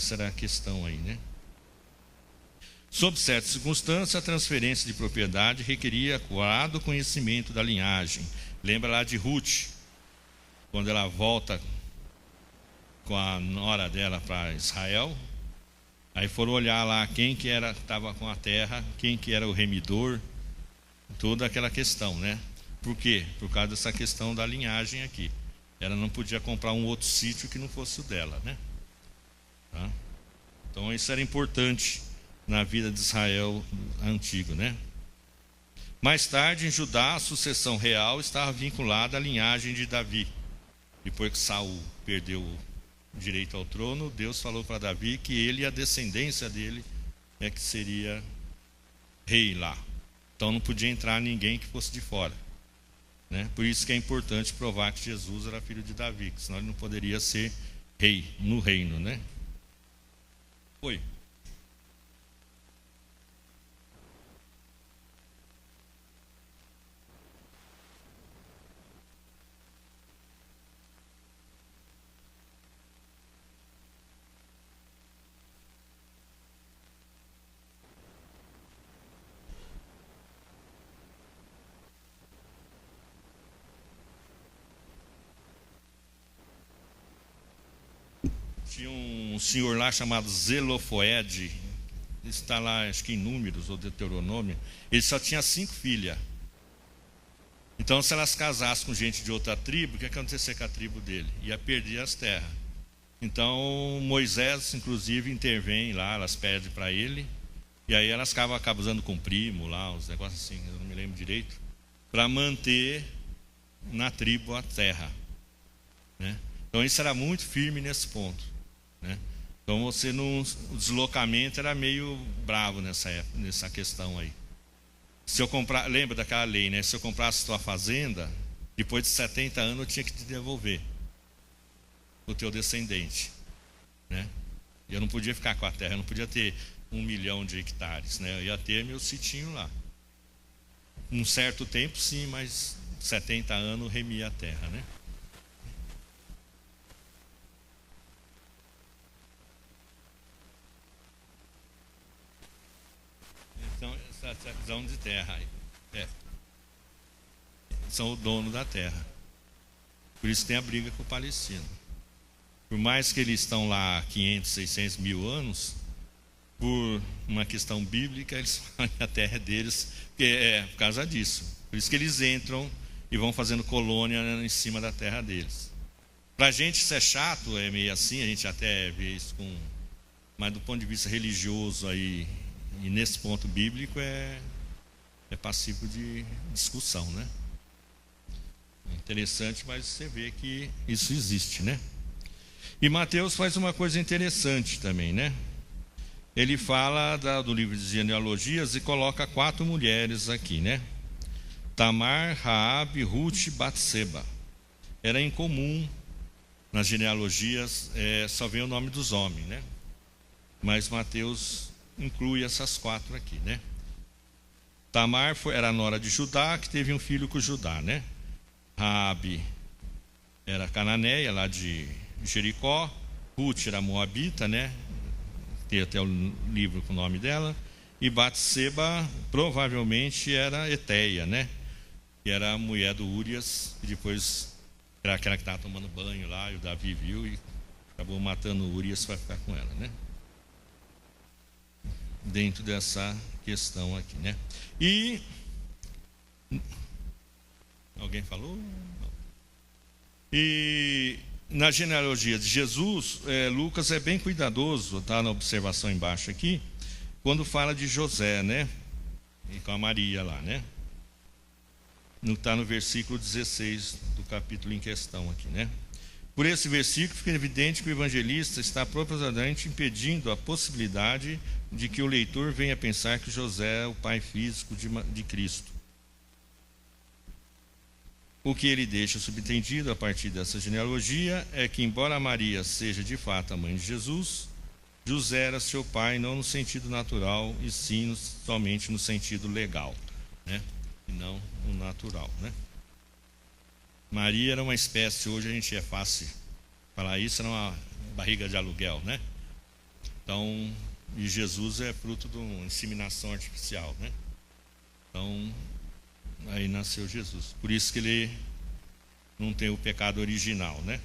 Essa era a questão aí, né? Sob certas circunstâncias, a transferência de propriedade requeria acurado conhecimento da linhagem. Lembra lá de Ruth, quando ela volta com a nora dela para Israel. Aí foram olhar lá quem que estava com a terra, quem que era o remidor, toda aquela questão, né? Por quê? Por causa dessa questão da linhagem aqui. Ela não podia comprar um outro sítio que não fosse o dela, né? Tá? Então isso era importante na vida de Israel antigo, né? Mais tarde, em Judá, a sucessão real estava vinculada à linhagem de Davi. Depois que Saul perdeu o direito ao trono, Deus falou para Davi que ele e a descendência dele é que seria rei lá. Então não podia entrar ninguém que fosse de fora, né? Por isso que é importante provar que Jesus era filho de Davi, senão ele não poderia ser rei no reino, né? Oi. Tinha um senhor lá chamado Zelofoede, está lá acho que em Números ou Deuteronômio. Ele só tinha 5 filhas. Então se elas casassem com gente de outra tribo, o que ia acontecer com a tribo dele? Ia perder as terras. Então Moisés inclusive intervém lá, elas pedem para ele, e aí elas acabam usando com primo lá, uns negócios assim, eu não me lembro direito, para manter na tribo a terra, né? Então isso era muito firme nesse ponto, né? Então o deslocamento era meio bravo nessa questão aí. Se eu comprar, lembra daquela lei, né? Se eu comprasse tua fazenda, depois de 70 anos eu tinha que te devolver o teu descendente, né? Eu não podia ficar com a terra, eu não podia ter 1 milhão de hectares, né? Eu ia ter meu sitinho lá. Um certo tempo sim, mas 70 anos remia a terra, né? Então, essa visão de terra aí, são o dono da terra. Por isso tem a briga com o palestino. Por mais que eles estão lá 500, 600 mil anos, por uma questão bíblica, eles falam que a terra é deles, porque é por causa disso. Por isso que eles entram e vão fazendo colônia em cima da terra deles. Para a gente isso é chato, é meio assim, a gente até vê isso mas do ponto de vista religioso aí, e nesse ponto bíblico é passível de discussão, né? É interessante, mas você vê que isso existe, né? E Mateus faz uma coisa interessante também, né? Ele fala do livro de genealogias e coloca 4 mulheres aqui, né? Tamar, Raabe, Ruth e Batseba. Era incomum nas genealogias só ver o nome dos homens, né? Mas Mateus inclui essas 4 aqui, né? Tamar era a nora de Judá, que teve um filho com Judá, né? Raabe era cananeia, lá de Jericó. Ruth era moabita, né? Tem até o livro com o nome dela. E Batseba provavelmente era eteia, né? Que era a mulher do Urias, e depois era aquela que estava tomando banho lá, e o Davi viu e acabou matando o Urias para ficar com ela, né? Dentro dessa questão aqui, né? E alguém falou? Não. E na genealogia de Jesus, Lucas é bem cuidadoso, está na observação embaixo aqui, quando fala de José, né? E com a Maria lá, né? Está no versículo 16 do capítulo em questão aqui, né? Por esse versículo fica evidente que o evangelista está propositadamente impedindo a possibilidade de que o leitor venha pensar que José é o pai físico de Cristo. O que ele deixa subentendido a partir dessa genealogia é que, embora Maria seja de fato a mãe de Jesus, José era seu pai não no sentido natural, e sim somente no sentido legal, né? E não no natural, né? Maria era uma espécie, hoje a gente é fácil falar isso, era uma barriga de aluguel, né? Então, e Jesus é fruto de uma inseminação artificial, né? Então, aí nasceu Jesus. Por isso que ele não tem o pecado original, né?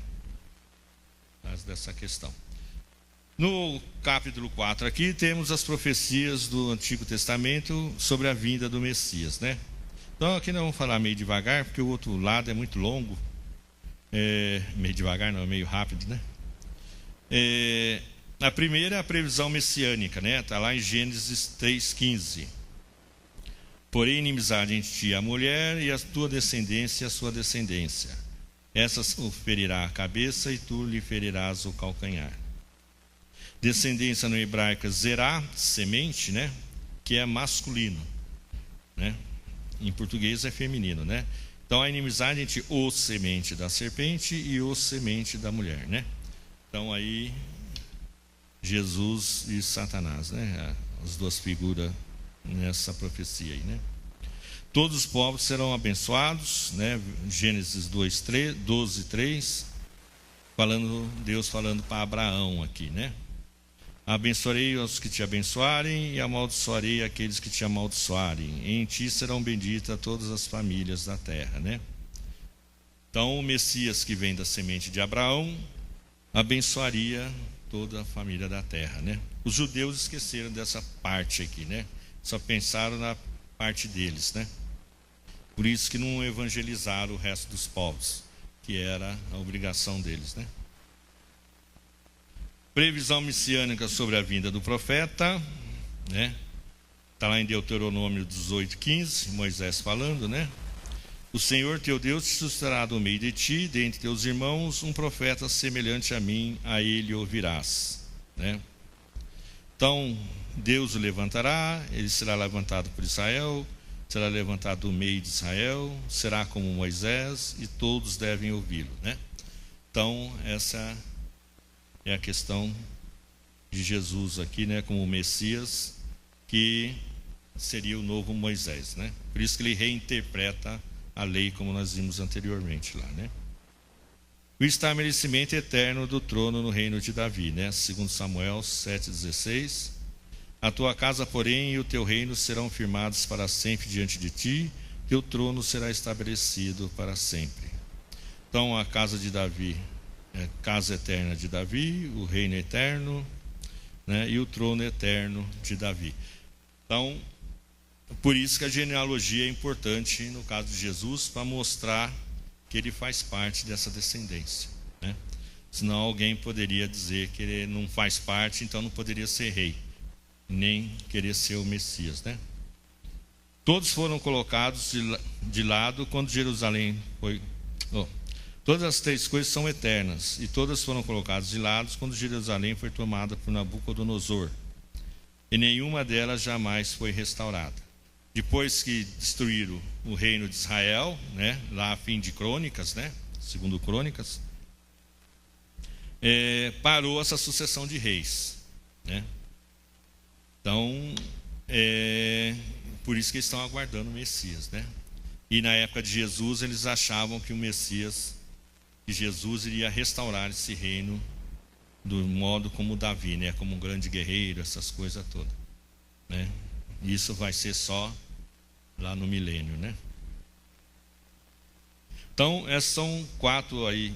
Mas dessa questão. No capítulo 4 aqui temos as profecias do Antigo Testamento sobre a vinda do Messias, né? Então aqui nós vamos falar meio devagar, porque o outro lado é muito longo. Meio devagar não, é meio rápido, né? A primeira é a previsão messiânica, né? Está lá em Gênesis 3,15. Porém, inimizade entre ti e a mulher, e a tua descendência e a sua descendência. Essa o ferirá a cabeça, e tu lhe ferirás o calcanhar. Descendência no hebraico é zerá, semente, né? Que é masculino, né? Em português é feminino, né? Então a inimizade entre o semente da serpente e o semente da mulher, né? Então aí Jesus e Satanás, né? As duas figuras nessa profecia aí, né? Todos os povos serão abençoados, né? Gênesis 12:3, Deus falando para Abraão aqui, né? Abençoarei os que te abençoarem e amaldiçoarei aqueles que te amaldiçoarem. Em ti serão benditas todas as famílias da terra, né? Então o Messias que vem da semente de Abraão abençoaria toda a família da terra, né? Os judeus esqueceram dessa parte aqui, né? Só pensaram na parte deles, né? Por isso que não evangelizaram o resto dos povos, que era a obrigação deles, né? Previsão messiânica sobre a vinda do profeta, né? Está lá em Deuteronômio 18:15, Moisés falando, né? O Senhor teu Deus te suscitará do meio de ti, dentre teus irmãos, um profeta semelhante a mim, a ele ouvirás, né? Então, Deus o levantará, ele será levantado por Israel, será levantado do meio de Israel, será como Moisés, e todos devem ouvi-lo, né? Então, essa é a questão de Jesus aqui, né, como o Messias, que seria o novo Moisés, né? Por isso que ele reinterpreta a lei, como nós vimos anteriormente lá, né? O estabelecimento eterno do trono no reino de Davi, né? 2 Samuel 7,16. A tua casa, porém, e o teu reino serão firmados para sempre diante de ti, teu trono será estabelecido para sempre. Então, a casa de Davi é casa eterna de Davi, o reino eterno, né, e o trono eterno de Davi. Então, por isso que a genealogia é importante no caso de Jesus, para mostrar que ele faz parte dessa descendência, né? Senão alguém poderia dizer que ele não faz parte, então não poderia ser rei, nem querer ser o Messias, né? Todos foram colocados de lado quando Jerusalém foi... Todas as três coisas são eternas, e todas foram colocadas de lado quando Jerusalém foi tomada por Nabucodonosor, e nenhuma delas jamais foi restaurada. Depois que destruíram o reino de Israel, né, lá a fim de Crônicas, né, segundo Crônicas, parou essa sucessão de reis, né? Então, por isso que eles estão aguardando o Messias, né? E na época de Jesus, eles achavam que o Messias, que Jesus iria restaurar esse reino do modo como Davi, né? Como um grande guerreiro, essas coisas todas, né? Isso vai ser só lá no milênio, né? Então, essas são 4 aí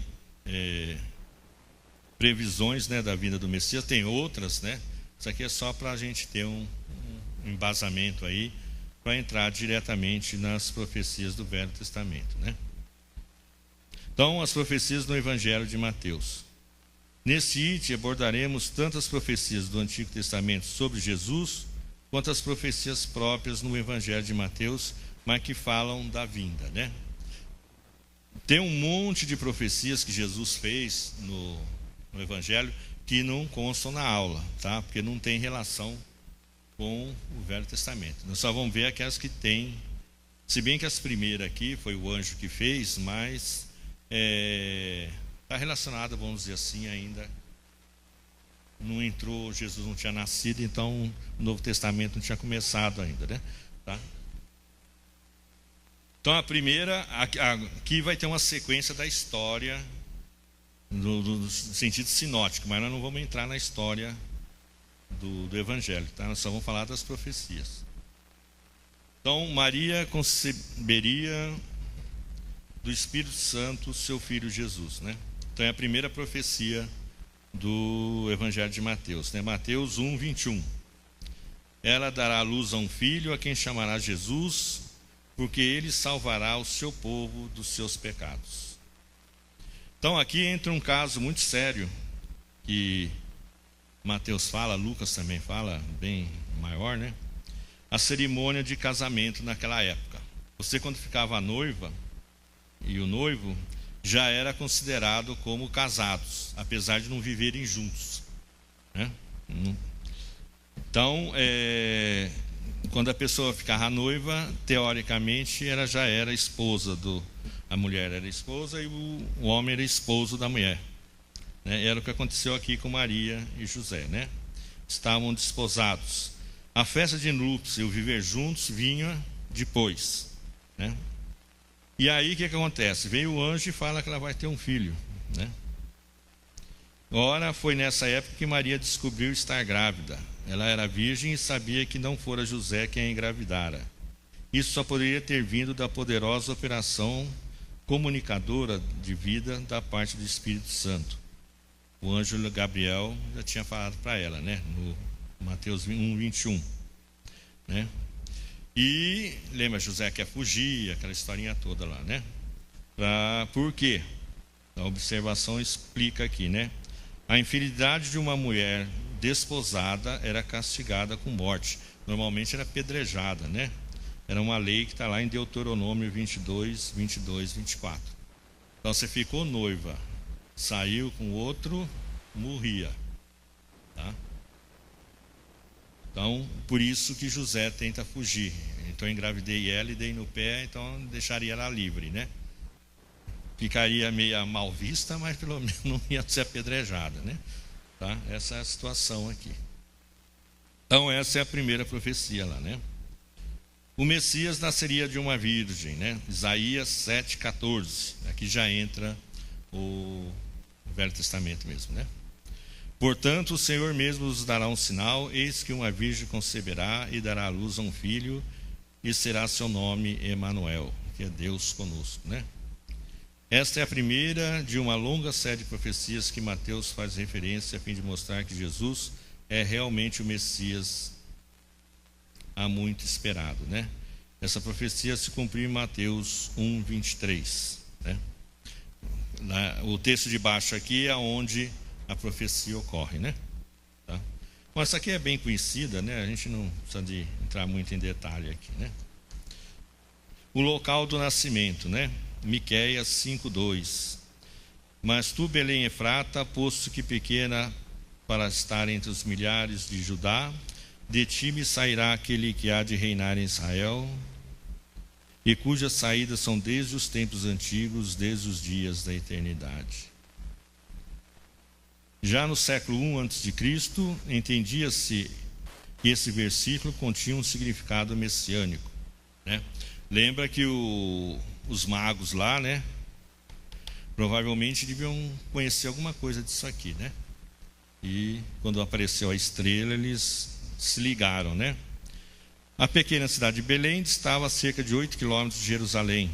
previsões, né, da vinda do Messias. Tem outras, né? Isso aqui é só para a gente ter um embasamento aí, para entrar diretamente nas profecias do Velho Testamento, né? Então, as profecias do Evangelho de Mateus. Nesse item abordaremos tanto as profecias do Antigo Testamento sobre Jesus, quanto as profecias próprias no Evangelho de Mateus, mas que falam da vinda, né? Tem um monte de profecias que Jesus fez no Evangelho que não constam na aula, tá? Porque não tem relação com o Velho Testamento. Nós só vamos ver aquelas que tem, se bem que as primeiras aqui foi o anjo que fez, mas está relacionada, vamos dizer assim, ainda não entrou, Jesus não tinha nascido, então o Novo Testamento não tinha começado ainda, né? Tá? Então a primeira, aqui vai ter uma sequência da história no sentido sinótico, mas nós não vamos entrar na história do Evangelho, tá? Nós só vamos falar das profecias. Então, Maria conceberia do Espírito Santo seu filho Jesus, né? Então é a primeira profecia do Evangelho de Mateus, né? Mateus 1, 21. Ela dará à luz a um filho, a quem chamará Jesus, porque ele salvará o seu povo dos seus pecados. Então aqui entra um caso muito sério, que Mateus fala, Lucas também fala, bem maior, né? A cerimônia de casamento naquela época. Você, quando ficava noiva, e o noivo, já era considerado como casados, apesar de não viverem juntos, né? Então, quando a pessoa ficava noiva, teoricamente, ela já era esposa a mulher era esposa e o homem era esposo da mulher, né? Era o que aconteceu aqui com Maria e José, né? Estavam desposados. A festa de núpcias e o viver juntos vinha depois, né? E aí o que acontece? Vem o anjo e fala que ela vai ter um filho, né? Ora, foi nessa época que Maria descobriu estar grávida. Ela era virgem e sabia que não fora José quem a engravidara. Isso só poderia ter vindo da poderosa operação comunicadora de vida da parte do Espírito Santo. O anjo Gabriel já tinha falado para ela, né? No Mateus 1, 21, né? E lembra, José quer fugir, aquela historinha toda lá, né? Por quê? A observação explica aqui, né? A infidelidade de uma mulher desposada era castigada com morte. Normalmente era apedrejada, né? Era uma lei que está lá em Deuteronômio 22, 22, 24. Então você ficou noiva, saiu com outro, morria, tá? Então, por isso que José tenta fugir. Então, engravidei ela e dei no pé, então deixaria ela livre, né? Ficaria meio mal vista, mas pelo menos não ia ser apedrejada, né? Tá? Essa é a situação aqui. Então, essa é a primeira profecia lá, né? O Messias nasceria de uma virgem, né? Isaías 7,14. Aqui já entra o Velho Testamento mesmo, né? Portanto, o Senhor mesmo nos dará um sinal: eis que uma virgem conceberá e dará à luz a um filho, e será seu nome Emanuel, que é Deus conosco, né? Esta é a primeira de uma longa série de profecias que Mateus faz referência a fim de mostrar que Jesus é realmente o Messias há muito esperado, né? Essa profecia se cumpriu em Mateus 1, 23, né? O texto de baixo aqui é onde a profecia ocorre, né? Tá? Bom, essa aqui é bem conhecida, né? A gente não precisa de entrar muito em detalhe aqui, né? O local do nascimento, né? Miqueias 5:2. Mas tu, Belém Efrata, posto que pequena para estar entre os milhares de Judá, de ti me sairá aquele que há de reinar em Israel, e cujas saídas são desde os tempos antigos, desde os dias da eternidade. Já no século I a.C., entendia-se que esse versículo continha um significado messiânico, né? Lembra que os magos lá, né, provavelmente deviam conhecer alguma coisa disso aqui, né? E quando apareceu a estrela, eles se ligaram, né? A pequena cidade de Belém estava a cerca de 8 quilômetros de Jerusalém.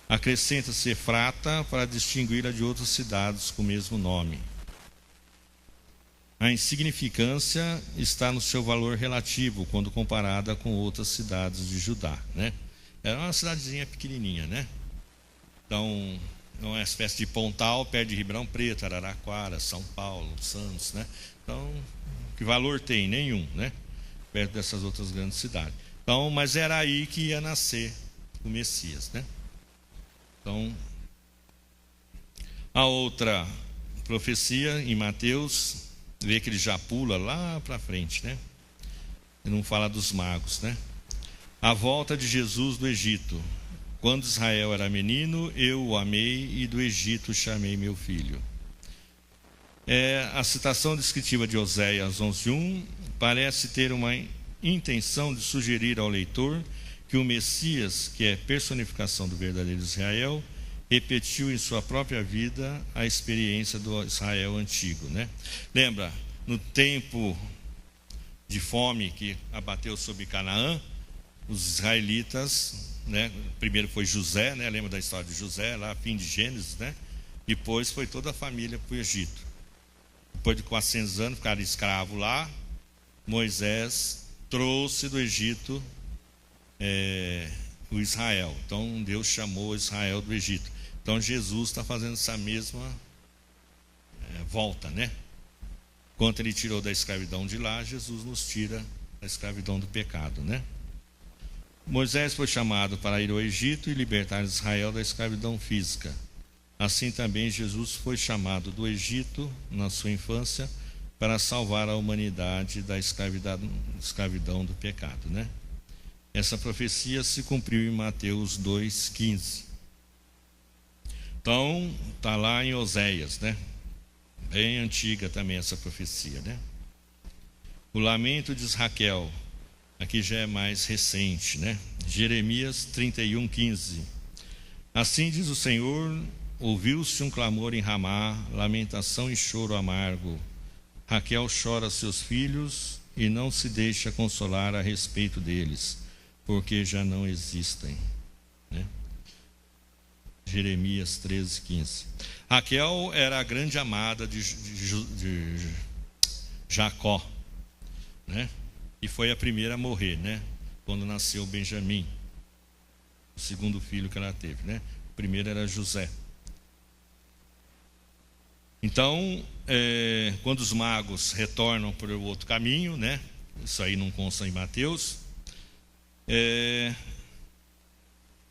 Acrescenta-se Efrata para distingui-la de outras cidades com o mesmo nome. A insignificância está no seu valor relativo quando comparada com outras cidades de Judá, né? Era uma cidadezinha pequenininha, né? Então, é uma espécie de Pontal, perto de Ribeirão Preto, Araraquara, São Paulo, Santos, né? Então, que valor tem? Nenhum, né? Perto dessas outras grandes cidades. Então, mas era aí que ia nascer o Messias, né? Então, a outra profecia em Mateus, vê que ele já pula lá para frente, né? Ele não fala dos magos, né? A volta de Jesus do Egito. Quando Israel era menino, eu o amei e do Egito chamei meu filho. A citação descritiva de Oséias 11:1 parece ter uma intenção de sugerir ao leitor que o Messias, que é personificação do verdadeiro Israel, repetiu em sua própria vida a experiência do Israel antigo, né? Lembra, no tempo de fome que abateu sobre Canaã, os israelitas, né, primeiro foi José, né, lembra da história de José, lá fim de Gênesis, né? Depois foi toda a família para o Egito. Depois de 400 anos ficaram escravos lá. Moisés trouxe do Egito o Israel. Então Deus chamou Israel do Egito. Então Jesus está fazendo essa mesma volta, né? Quando ele tirou da escravidão de lá, Jesus nos tira da escravidão do pecado, né? Moisés foi chamado para ir ao Egito e libertar Israel da escravidão física. Assim também Jesus foi chamado do Egito na sua infância para salvar a humanidade da escravidão do pecado, né? Essa profecia se cumpriu em Mateus 2,15. Então, está lá em Oséias, né? Bem antiga também essa profecia, né? O lamento de Raquel, aqui já é mais recente, né? Jeremias 31,15. Assim diz o Senhor: ouviu-se um clamor em Ramá, lamentação e choro amargo. Raquel chora seus filhos e não se deixa consolar a respeito deles, porque já não existem, né? Jeremias 13,15. Raquel era a grande amada de Jacó, né? E foi a primeira a morrer, né? Quando nasceu Benjamim, o segundo filho que ela teve, né? O primeiro era José. Então, quando os magos retornam por outro caminho, né? Isso aí não consta em Mateus.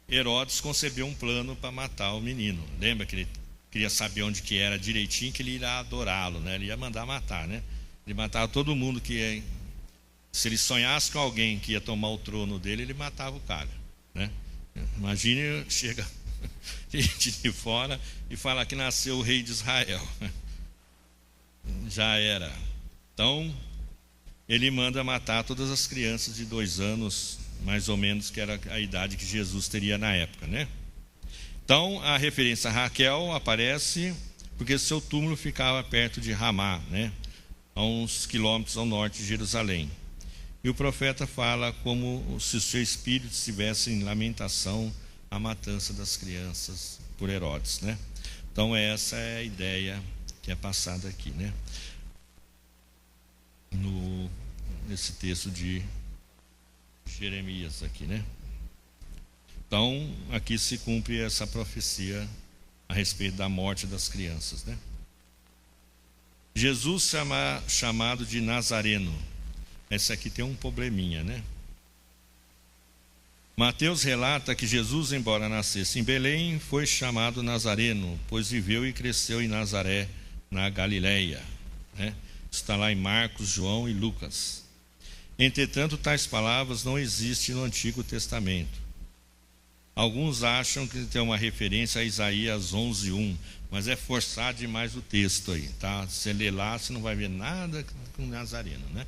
Herodes concebeu um plano para matar o menino. Lembra que ele queria saber onde que era direitinho, que ele ia adorá-lo, né? Ele ia mandar matar, né? Ele matava todo mundo que se ele sonhasse com alguém que ia tomar o trono dele, ele matava o cara, né? Imagine, chega gente de fora e fala que nasceu o rei de Israel. Já era. Então, ele manda matar todas as crianças de 2 anos, mais ou menos, que era a idade que Jesus teria na época, né? Então, a referência a Raquel aparece porque seu túmulo ficava perto de Ramá, né? A uns quilômetros ao norte de Jerusalém. E o profeta fala como se o seu espírito estivesse em lamentação a matança das crianças por Herodes, né? Então essa é a ideia que é passada aqui, né? Nesse texto de Jeremias aqui, né? Então aqui se cumpre essa profecia a respeito da morte das crianças, né? Jesus chamado de Nazareno. Esse aqui tem um probleminha, né? Mateus relata que Jesus, embora nascesse em Belém, foi chamado Nazareno, pois viveu e cresceu em Nazaré, na Galileia, né? Está lá em Marcos, João e Lucas. Entretanto, tais palavras não existem no Antigo Testamento. Alguns acham que tem uma referência a Isaías 11:1, mas é forçar demais o texto aí, tá? Se você ler lá, você não vai ver nada com Nazareno, né?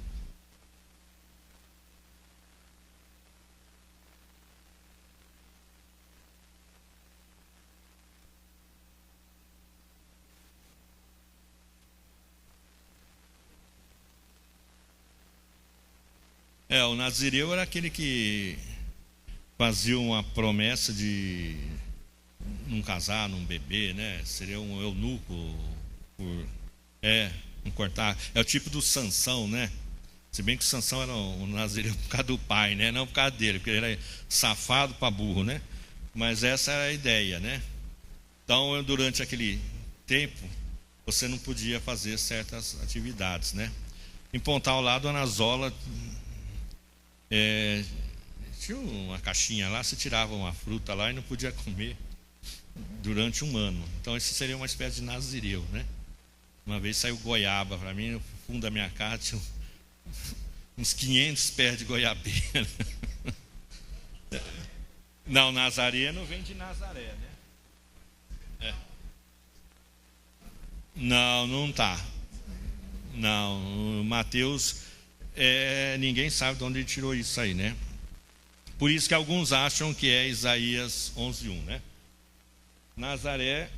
O nazireu era aquele que fazia uma promessa de não casar, não beber, né? Seria um eunuco, não cortar. É o tipo do Sansão, né? Se bem que o Sansão era um nazireu por causa do pai, né? Não por causa dele, porque ele era safado para burro, né? Mas essa era a ideia, né? Então, durante aquele tempo, você não podia fazer certas atividades, né? Em Pontal lá, Dona Zola tinha uma caixinha lá, você tirava uma fruta lá e não podia comer durante 1 ano. Então isso seria uma espécie de nazireu, né? Uma vez saiu goiaba para mim, no fundo da minha casa tinha uns 500 pés de goiabeira. Não, Nazareno vem de Nazaré, né? Não tá. Não, Mateus, ninguém sabe de onde ele tirou isso aí, né? Por isso que alguns acham que é Isaías 11:1, né? Nazaré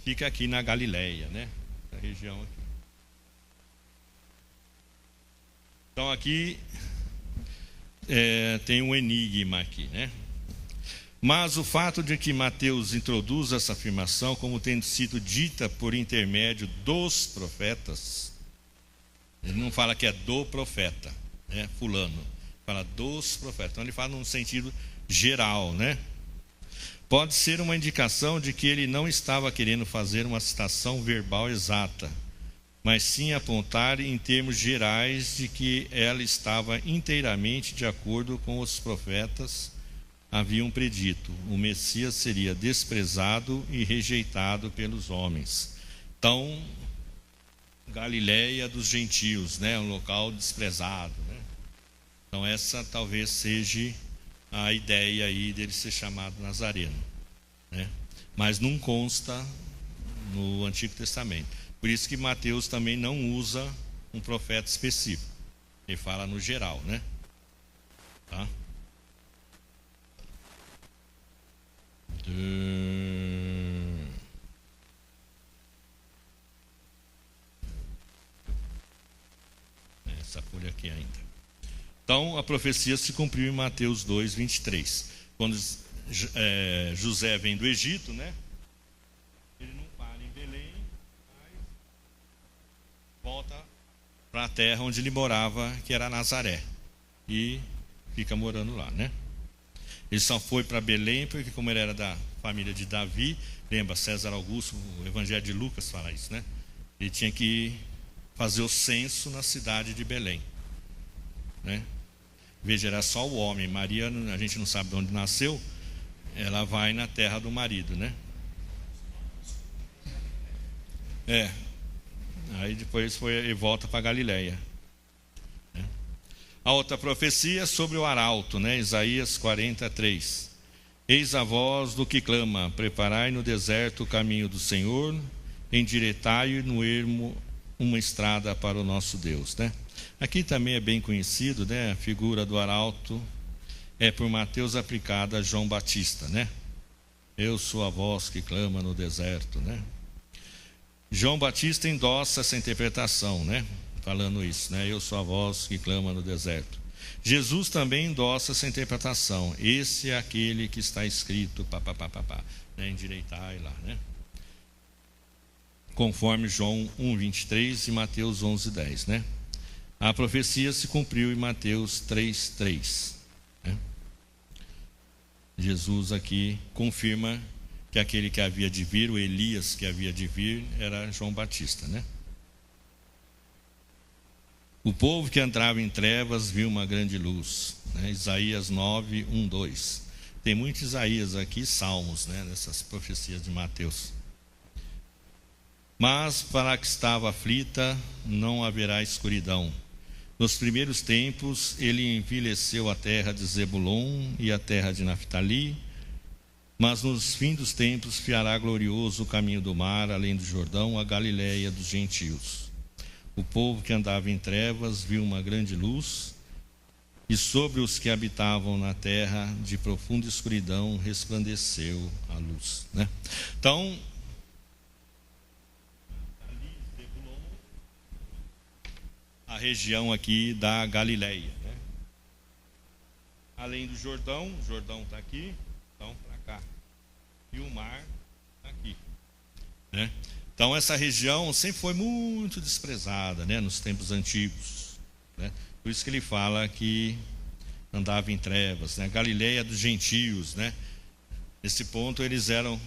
fica aqui na Galileia, né? Na região aqui. Então aqui tem um enigma aqui, né? Mas o fato de que Mateus introduz essa afirmação como tendo sido dita por intermédio dos profetas, ele não fala que é do profeta, né? Fulano, fala dos profetas. Então ele fala num sentido geral, né? Pode ser uma indicação de que ele não estava querendo fazer uma citação verbal exata, mas sim apontar em termos gerais de que ela estava inteiramente de acordo com os profetas haviam predito. O Messias seria desprezado e rejeitado pelos homens. Então, Galileia dos gentios, né? Um local desprezado, né? Então essa talvez seja a ideia aí dele ser chamado Nazareno, né? Mas não consta no Antigo Testamento. Por isso que Mateus também não usa um profeta específico. Ele fala no geral, né? Tá? Essa folha aqui ainda. Então a profecia se cumpriu em Mateus 2, 23. Quando José vem do Egito, né? Ele não para em Belém, mas volta para a terra onde ele morava, que era Nazaré, e fica morando lá, né? Ele só foi para Belém porque, como ele era da família de Davi, lembra, César Augusto, o Evangelho de Lucas fala isso, né? Ele tinha que fazer o censo na cidade de Belém, né? Veja, era só o homem. Maria, a gente não sabe de onde nasceu, ela vai na terra do marido, né? Aí depois ele volta para Galileia. A outra profecia sobre o arauto, né? Isaías 43. Eis a voz do que clama: preparai no deserto o caminho do Senhor, endireitai no ermo uma estrada para o nosso Deus, né? Aqui também é bem conhecido, né? A figura do arauto é por Mateus aplicada a João Batista, né? Eu sou a voz que clama no deserto, né? João Batista endossa essa interpretação, né? Falando isso, né? Eu sou a voz que clama no deserto. Jesus também endossa essa interpretação. Esse é aquele que está escrito, né? Endireitai lá, né? Conforme João 1:23 e Mateus 11:10, né? A profecia se cumpriu em Mateus 3:3, né? Jesus aqui confirma que aquele que havia de vir, o Elias que havia de vir, era João Batista, né? O povo que entrava em trevas viu uma grande luz, né? Isaías 9:1-2. Tem muito Isaías aqui, Salmos, né? Nessas profecias de Mateus. Mas para a que estava aflita não haverá escuridão. Nos primeiros tempos ele envileceu a terra de Zebulon e a terra de Naftali, mas nos fins dos tempos fiará glorioso o caminho do mar, além do Jordão, a Galileia dos gentios. O povo que andava em trevas viu uma grande luz, e sobre os que habitavam na terra de profunda escuridão resplandeceu a luz, né? Então, a região aqui da Galileia, né? Além do Jordão, o Jordão está aqui, então para cá, e o mar está aqui, né? Então essa região sempre foi muito desprezada, né? Nos tempos antigos, né? Por isso que ele fala que andava em trevas, né? Galileia dos gentios, né? Nesse ponto eles eram,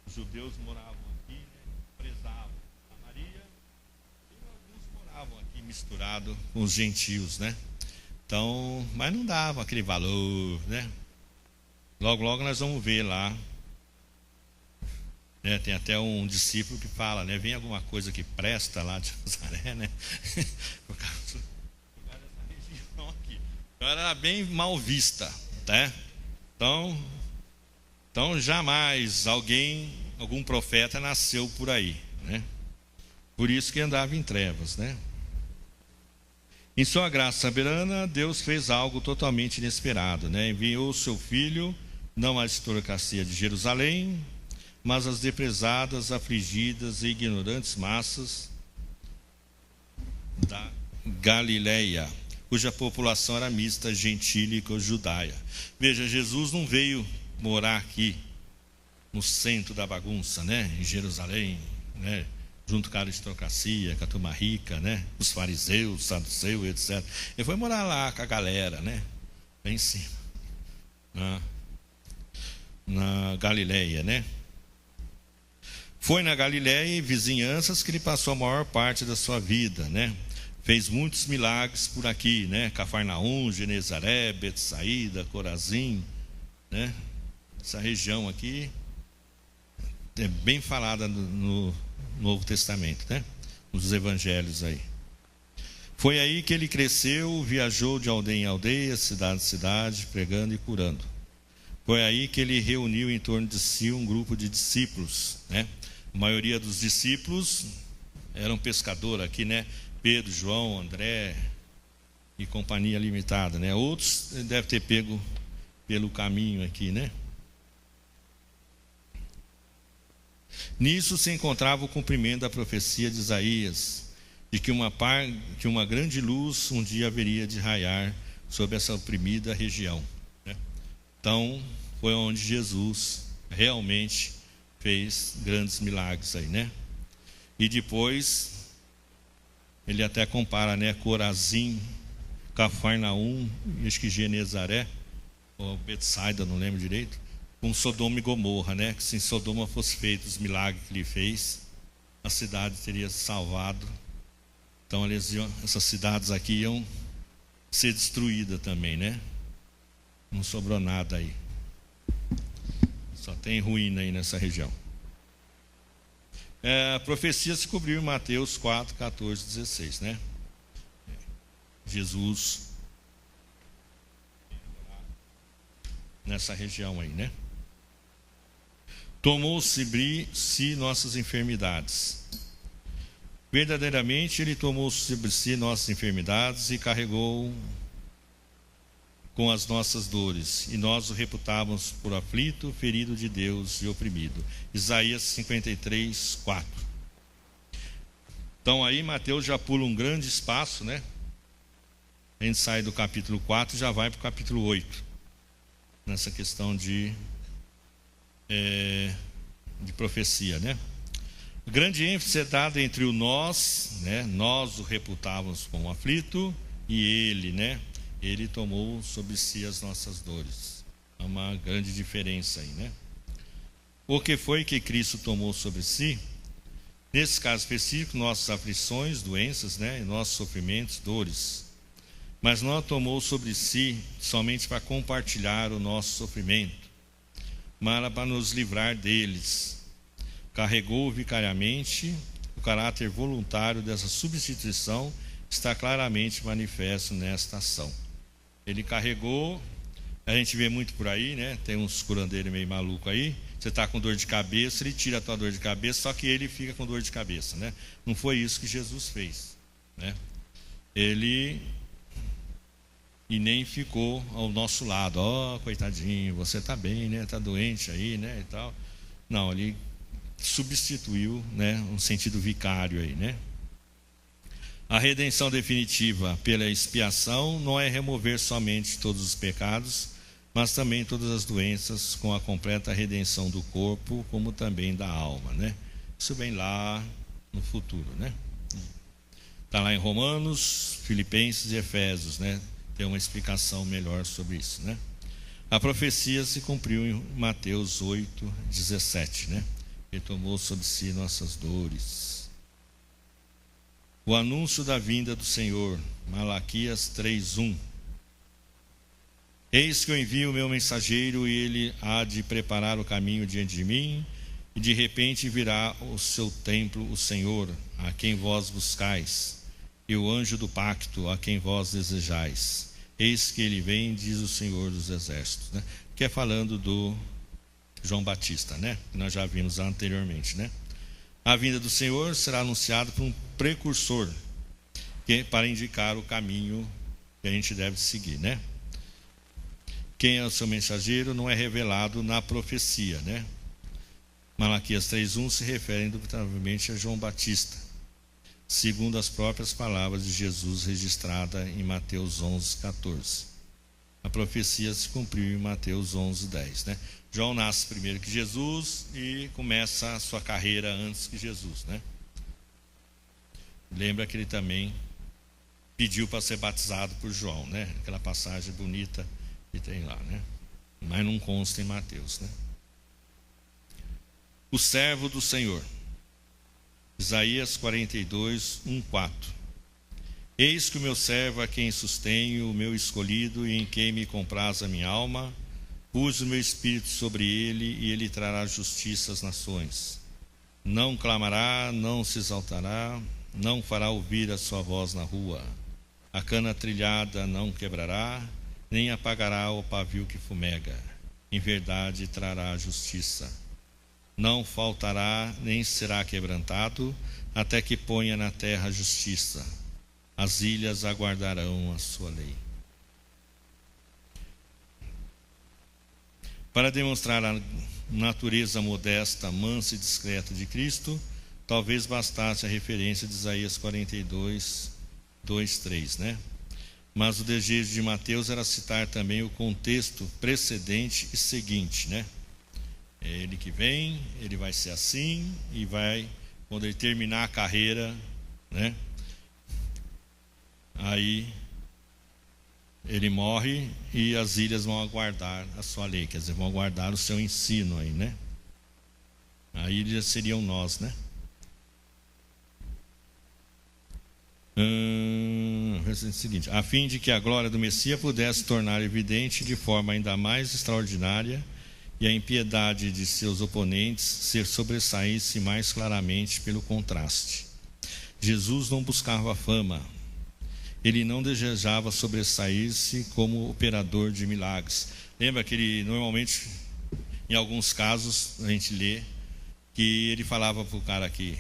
os judeus moravam aqui, né? Prezavam a Maria, e alguns moravam aqui misturado com os gentios, né? Então, mas não dava aquele valor, né? Logo, logo nós vamos ver lá, né? Tem até um discípulo que fala, né? Vem alguma coisa que presta lá de Nazaré, né? Por causa dessa região aqui. Então era bem mal vista, tá? Então jamais algum profeta nasceu por aí, né? Por isso que andava em trevas, né? Em sua graça soberana, Deus fez algo totalmente inesperado, né? Enviou o seu filho, não à aristocracia de Jerusalém, mas às deprezadas, afligidas e ignorantes massas da Galileia. cuja população era mista, gentílica ou judaia. Veja, Jesus não veio morar aqui no centro da bagunça, né? Em Jerusalém, né? Junto com a aristocracia, com a turma rica, né? Os fariseus, saduceus, etc. Ele foi morar lá com a galera, né? Lá em cima, na Galileia, né? Foi na Galileia e vizinhanças que ele passou a maior parte da sua vida, né? Fez muitos milagres por aqui, né? Cafarnaum, Genezaré, Betsaída, Corazim, né? Essa região aqui é bem falada no Novo Testamento, né? Nos evangelhos aí. Foi aí que ele cresceu, viajou de aldeia em aldeia, cidade em cidade, pregando e curando. Foi aí que ele reuniu em torno de si um grupo de discípulos, né? A maioria dos discípulos eram pescadores aqui, né? Pedro, João, André e companhia limitada, né? Outros devem ter pego pelo caminho aqui, né? Nisso se encontrava o cumprimento da profecia de Isaías, de que uma grande luz um dia haveria de raiar sobre essa oprimida região, né? Então, foi onde Jesus realmente fez grandes milagres aí, né? E depois, ele até compara, né? Corazim, Cafarnaum, acho que Genezaré, ou Betsaida, não lembro direito, com Sodoma e Gomorra, né? Que se em Sodoma fosse feito os milagres que ele fez, a cidade teria se salvado. Então essas cidades aqui iam ser destruídas também, né? Não sobrou nada aí. Só tem ruína aí nessa região. A profecia se cobriu em Mateus 4, 14, 16, né? Jesus nessa região aí, né? Tomou sobre si nossas enfermidades. Verdadeiramente ele tomou sobre si nossas enfermidades e carregou com as nossas dores, e nós o reputávamos por aflito, ferido de Deus e oprimido. Isaías 53, 4. Então aí Mateus já pula um grande espaço, né? A gente sai do capítulo 4 e já vai para o capítulo 8, nessa questão de profecia, né? Grande ênfase é dada entre o nós, né? Nós o reputávamos como aflito, e ele, né? Ele tomou sobre si as nossas dores. Há uma grande diferença aí, né? O que foi que Cristo tomou sobre si? Nesse caso específico, nossas aflições, doenças, né? Nossos sofrimentos, dores. Mas não a tomou sobre si somente para compartilhar o nosso sofrimento, mas para nos livrar deles. Carregou vicariamente. O caráter voluntário dessa substituição está claramente manifesto nesta ação. Ele carregou, a gente vê muito por aí, né? Tem uns curandeiros meio malucos aí. Você está com dor de cabeça, ele tira a tua dor de cabeça, só que ele fica com dor de cabeça, né? Não foi isso que Jesus fez, né? Ele e nem ficou ao nosso lado. Ó, coitadinho, você está bem, né? Está doente aí, né? E tal. Não, ele substituiu, né? Um sentido vicário aí, né? A redenção definitiva pela expiação não é remover somente todos os pecados, mas também todas as doenças, com a completa redenção do corpo, como também da alma, né? Isso vem lá no futuro, né? Está lá em Romanos, Filipenses e Efésios, né? Tem uma explicação melhor sobre isso, né? A profecia se cumpriu em Mateus 8, 17, né? Ele tomou sobre si nossas dores. O anúncio da vinda do Senhor, Malaquias 3:1. Eis que eu envio o meu mensageiro, e ele há de preparar o caminho diante de mim, e de repente virá o seu templo, o Senhor, a quem vós buscais, e o anjo do pacto, a quem vós desejais. Eis que ele vem, diz o Senhor dos Exércitos, né? Que é falando do João Batista, né? Que nós já vimos anteriormente, né? A vinda do Senhor será anunciada por um precursor, para indicar o caminho que a gente deve seguir, né? Quem é o seu mensageiro não é revelado na profecia, né? Malaquias 3:1 se refere indubitavelmente a João Batista. segundo as próprias palavras de Jesus registrada em Mateus 11:14. A profecia se cumpriu em Mateus 11:10, né? João nasce primeiro que Jesus e começa a sua carreira antes que Jesus, né? Lembra que ele também pediu para ser batizado por João, né? Aquela passagem bonita que tem lá, né? Mas não consta em Mateus, né? O servo do Senhor. Isaías 42, 1-4. Eis que o meu servo a quem sustenho, o meu escolhido e em quem me compraz a minha alma, pus o meu espírito sobre ele e ele trará justiça às nações. Não clamará, não se exaltará, não fará ouvir a sua voz na rua. A cana trilhada não quebrará, nem apagará o pavio que fumega. Em verdade trará justiça. Não faltará, nem será quebrantado, até que ponha na terra justiça. As ilhas aguardarão a sua lei. Para demonstrar a natureza modesta, mansa e discreta de Cristo, talvez bastasse a referência de Isaías 42, 2, 3, né? Mas o desejo de Mateus era citar também o contexto precedente e seguinte, né? É ele que vem, ele vai ser assim, e vai, quando ele terminar a carreira, né? Aí ele morre e as ilhas vão aguardar a sua lei, quer dizer, vão aguardar o seu ensino aí, né? A ilha seriam nós, né? Seguinte, a fim de que a glória do Messias pudesse tornar evidente de forma ainda mais extraordinária e a impiedade de seus oponentes se sobressaísse mais claramente pelo contraste. Jesus não buscava fama, ele não desejava sobressair-se como operador de milagres. Lembra que ele normalmente, em alguns casos, a gente lê que ele falava para o cara aqui,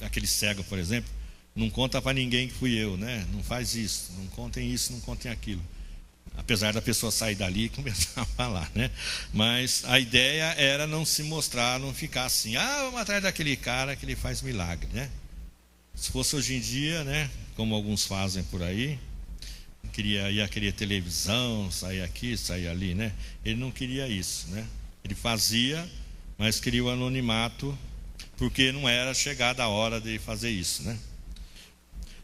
aquele cego, por exemplo, não conta para ninguém que fui eu, né? Não faz isso, não contem isso, não contem aquilo. Apesar da pessoa sair dali e começar a falar, né? Mas a ideia era não se mostrar, não ficar assim, vamos atrás daquele cara que ele faz milagre, né? Se fosse hoje em dia, né? Como alguns fazem por aí, ia querer televisão, sair aqui, sair ali, né? Ele não queria isso, né? Ele fazia, mas queria o anonimato, porque não era chegada a hora de fazer isso, né?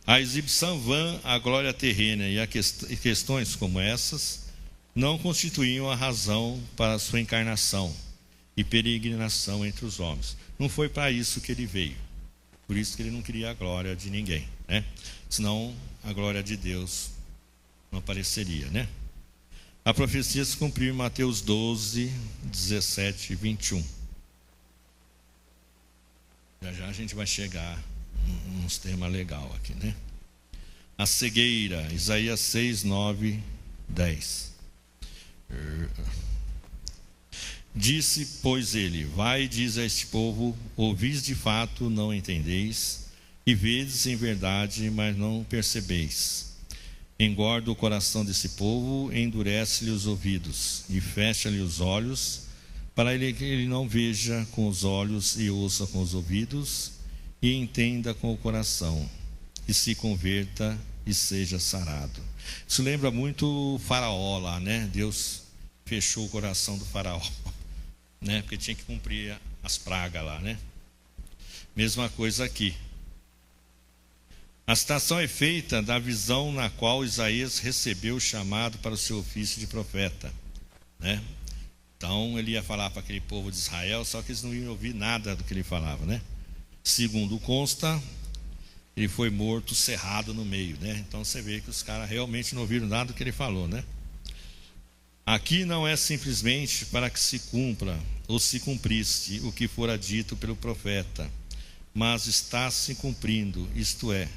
A exibição vã, a glória terrena e questões como essas não constituíam a razão para a sua encarnação e peregrinação entre os homens. Não foi para isso que ele veio. Por isso que ele não queria a glória de ninguém, né? Senão a glória de Deus não apareceria, né? A profecia se cumpriu em Mateus 12, 17 e 21. Já a gente vai chegar uns temas legais aqui, né? A cegueira, Isaías 6, 9, 10. Disse, pois ele, vai e diz a este povo, ouvis de fato, não entendeis, e vedes em verdade, mas não percebeis. Engorda o coração desse povo, endurece-lhe os ouvidos, e fecha-lhe os olhos, para que ele não veja com os olhos e ouça com os ouvidos, e entenda com o coração, e se converta e seja sarado. Isso lembra muito o faraó lá, né? Deus fechou o coração do faraó, né? Porque tinha que cumprir as pragas lá, né? Mesma coisa aqui. A citação é feita da visão na qual Isaías recebeu o chamado para o seu ofício de profeta, né? Então ele ia falar para aquele povo de Israel, só que eles não iam ouvir nada do que ele falava, né? Segundo consta, ele foi morto, cerrado no meio, né? Então você vê que os caras realmente não ouviram nada do que ele falou, né? Aqui não é simplesmente para que se cumpra ou se cumprisse o que fora dito pelo profeta, mas está se cumprindo, isto é,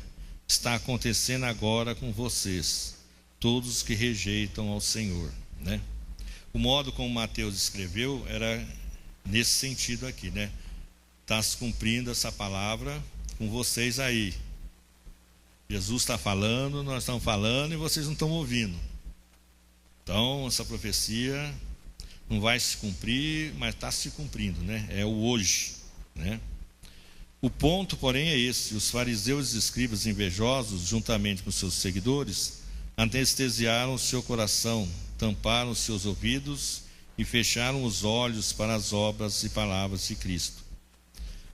está acontecendo agora com vocês, todos que rejeitam ao Senhor, né? O modo como Mateus escreveu era nesse sentido aqui, né? Está se cumprindo essa palavra com vocês aí. Jesus está falando, nós estamos falando e vocês não estão ouvindo. Então, essa profecia não vai se cumprir, mas está se cumprindo, né? É o hoje, né? O ponto, porém, é esse: os fariseus e escribas invejosos, juntamente com seus seguidores, anestesiaram o seu coração, tamparam os seus ouvidos e fecharam os olhos para as obras e palavras de Cristo.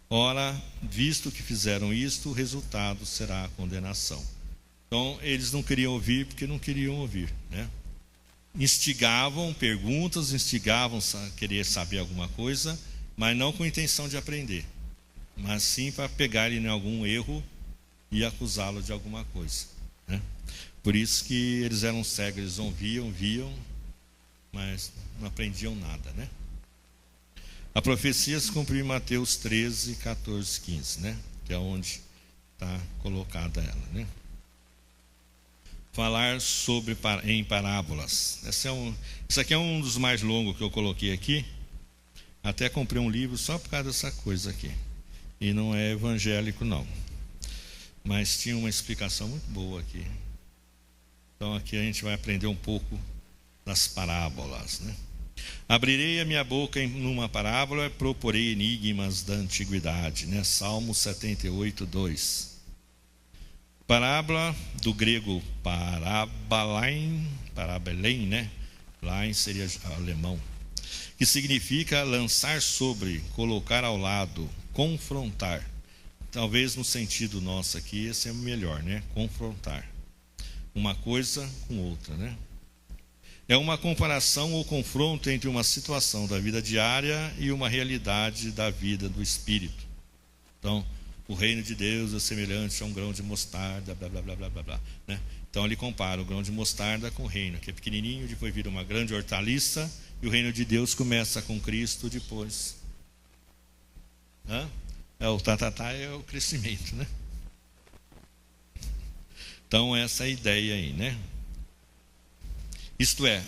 Ora, visto que fizeram isto, o resultado será a condenação. Então, eles não queriam ouvir porque não queriam ouvir, né? Instigavam perguntas, instigavam a querer saber alguma coisa, mas não com intenção de aprender, mas sim para pegar ele em algum erro e acusá-lo de alguma coisa, né? Por isso que eles eram cegos, eles ouviam, viam, mas não aprendiam nada, né? A profecia se cumpriu em Mateus 13, 14, 15, né? Que é onde está colocada ela, né? Falar em parábolas. Isso aqui é um dos mais longos que eu coloquei aqui. Até comprei um livro só por causa dessa coisa aqui. E não é evangélico, não. Mas tinha uma explicação muito boa aqui. Então aqui a gente vai aprender um pouco das parábolas, né? Abrirei a minha boca numa parábola, proporei enigmas da antiguidade, né? Salmo 78, 2. Parábola, do grego parabalein, né? Lain seria alemão, que significa lançar sobre, colocar ao lado, confrontar. Talvez no sentido nosso aqui, esse é o melhor, né? Confrontar uma coisa com outra, né? É uma comparação ou confronto entre uma situação da vida diária e uma realidade da vida do espírito. Então, o reino de Deus é semelhante a um grão de mostarda, blá, blá, blá, blá, blá, blá, né? Então ele compara o grão de mostarda com o reino, que é pequenininho, depois vira uma grande hortaliça, e o reino de Deus começa com Cristo depois. O tatatá é o crescimento, né? Então essa é a ideia aí, né? Isto é,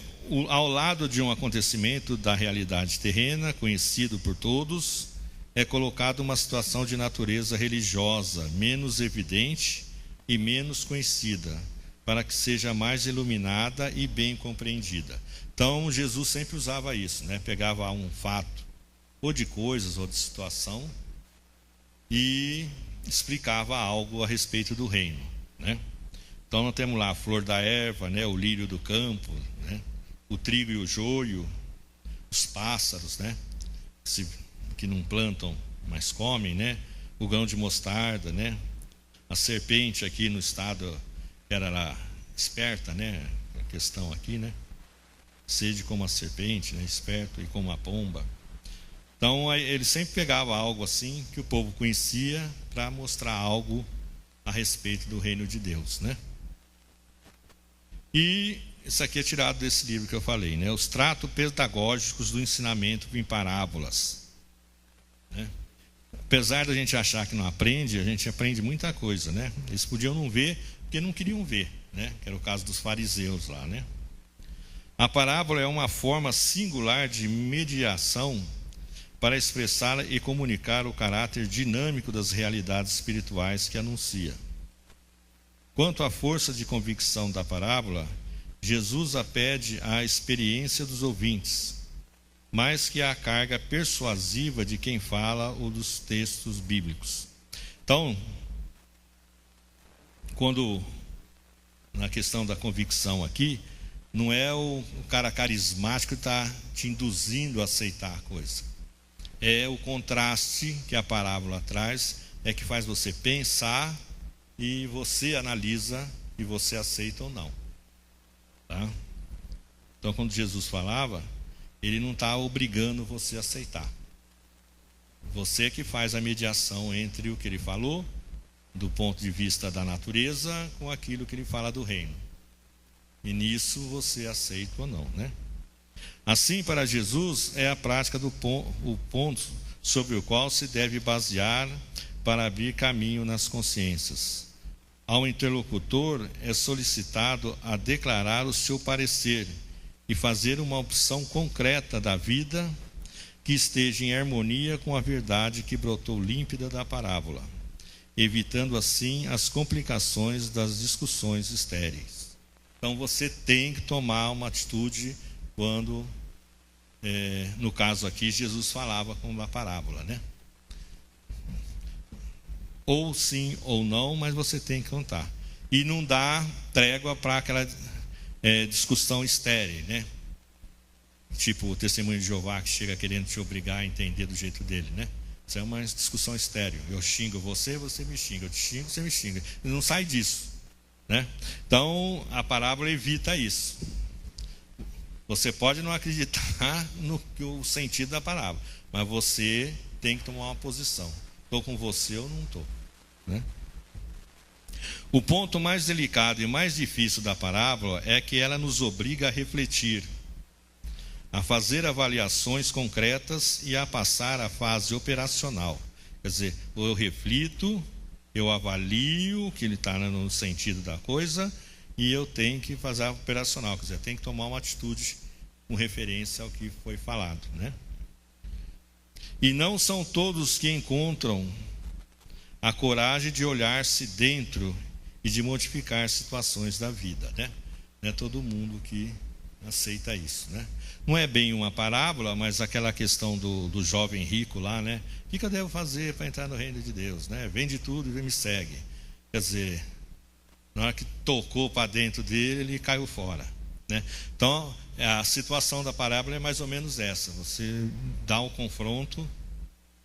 ao lado de um acontecimento da realidade terrena, conhecido por todos, é colocada uma situação de natureza religiosa, menos evidente e menos conhecida, para que seja mais iluminada e bem compreendida. Então, Jesus sempre usava isso, né? Pegava um fato, ou de coisas, ou de situação, e explicava algo a respeito do reino, né? Então, nós temos lá a flor da erva, né? O lírio do campo, né? O trigo e o joio, os pássaros, né? Que não plantam, mas comem, né? O grão de mostarda, né? A serpente aqui no estado era lá esperta, né? A questão aqui, né? Sede como a serpente, né? Esperto e como a pomba. Então ele sempre pegava algo assim que o povo conhecia para mostrar algo a respeito do reino de Deus, né? E isso aqui é tirado desse livro que eu falei, né? Os tratos pedagógicos do ensinamento em parábolas, né? Apesar da gente achar que não aprende, a gente aprende muita coisa, né? Eles podiam não ver porque não queriam ver, né? Que era o caso dos fariseus lá, né? A parábola é uma forma singular de mediação para expressar e comunicar o caráter dinâmico das realidades espirituais que anuncia. Quanto à força de convicção da parábola, Jesus apede à experiência dos ouvintes, mais que à carga persuasiva de quem fala ou dos textos bíblicos. Então, quando na questão da convicção aqui, não é o cara carismático que está te induzindo a aceitar a coisa. É o contraste que a parábola traz, é que faz você pensar e você analisa e você aceita ou não. Tá? Então, quando Jesus falava, ele não está obrigando você a aceitar. Você que faz a mediação entre o que ele falou, do ponto de vista da natureza, com aquilo que ele fala do reino. E nisso você aceita ou não, né? Assim, para Jesus, é a prática o ponto sobre o qual se deve basear para abrir caminho nas consciências. Ao interlocutor é solicitado a declarar o seu parecer e fazer uma opção concreta da vida que esteja em harmonia com a verdade que brotou límpida da parábola, evitando assim as complicações das discussões estéreis. Então você tem que tomar uma atitude quando, no caso aqui, Jesus falava com uma parábola, né? ou sim ou não, mas você tem que contar. E não dá trégua para aquela discussão estéril, né? Tipo o testemunho de Jeová que chega querendo te obrigar a entender do jeito dele, né? Isso é uma discussão estéril. Eu xingo você, você me xinga. Eu te xingo, você me xinga. E não sai disso, né? Então a parábola evita isso. Você pode não acreditar no sentido da parábola, mas você tem que tomar uma posição. Estou com você ou não estou, né? O ponto mais delicado e mais difícil da parábola é que ela nos obriga a refletir, a fazer avaliações concretas e a passar à fase operacional. Quer dizer, eu reflito, eu avalio o que ele está no sentido da coisa e eu tenho que fazer a operacional. Quer dizer, eu tenho que tomar uma atitude com referência ao que foi falado, né? E não são todos que encontram a coragem de olhar-se dentro e de modificar situações da vida, né? Não é todo mundo que aceita isso, né? Não é bem uma parábola, mas aquela questão do jovem rico lá, né? O que eu devo fazer para entrar no reino de Deus, né? Vende tudo e me segue. Quer dizer, na hora que tocou para dentro dele, ele caiu fora, né? Então, a situação da parábola é mais ou menos essa. Você dá um confronto,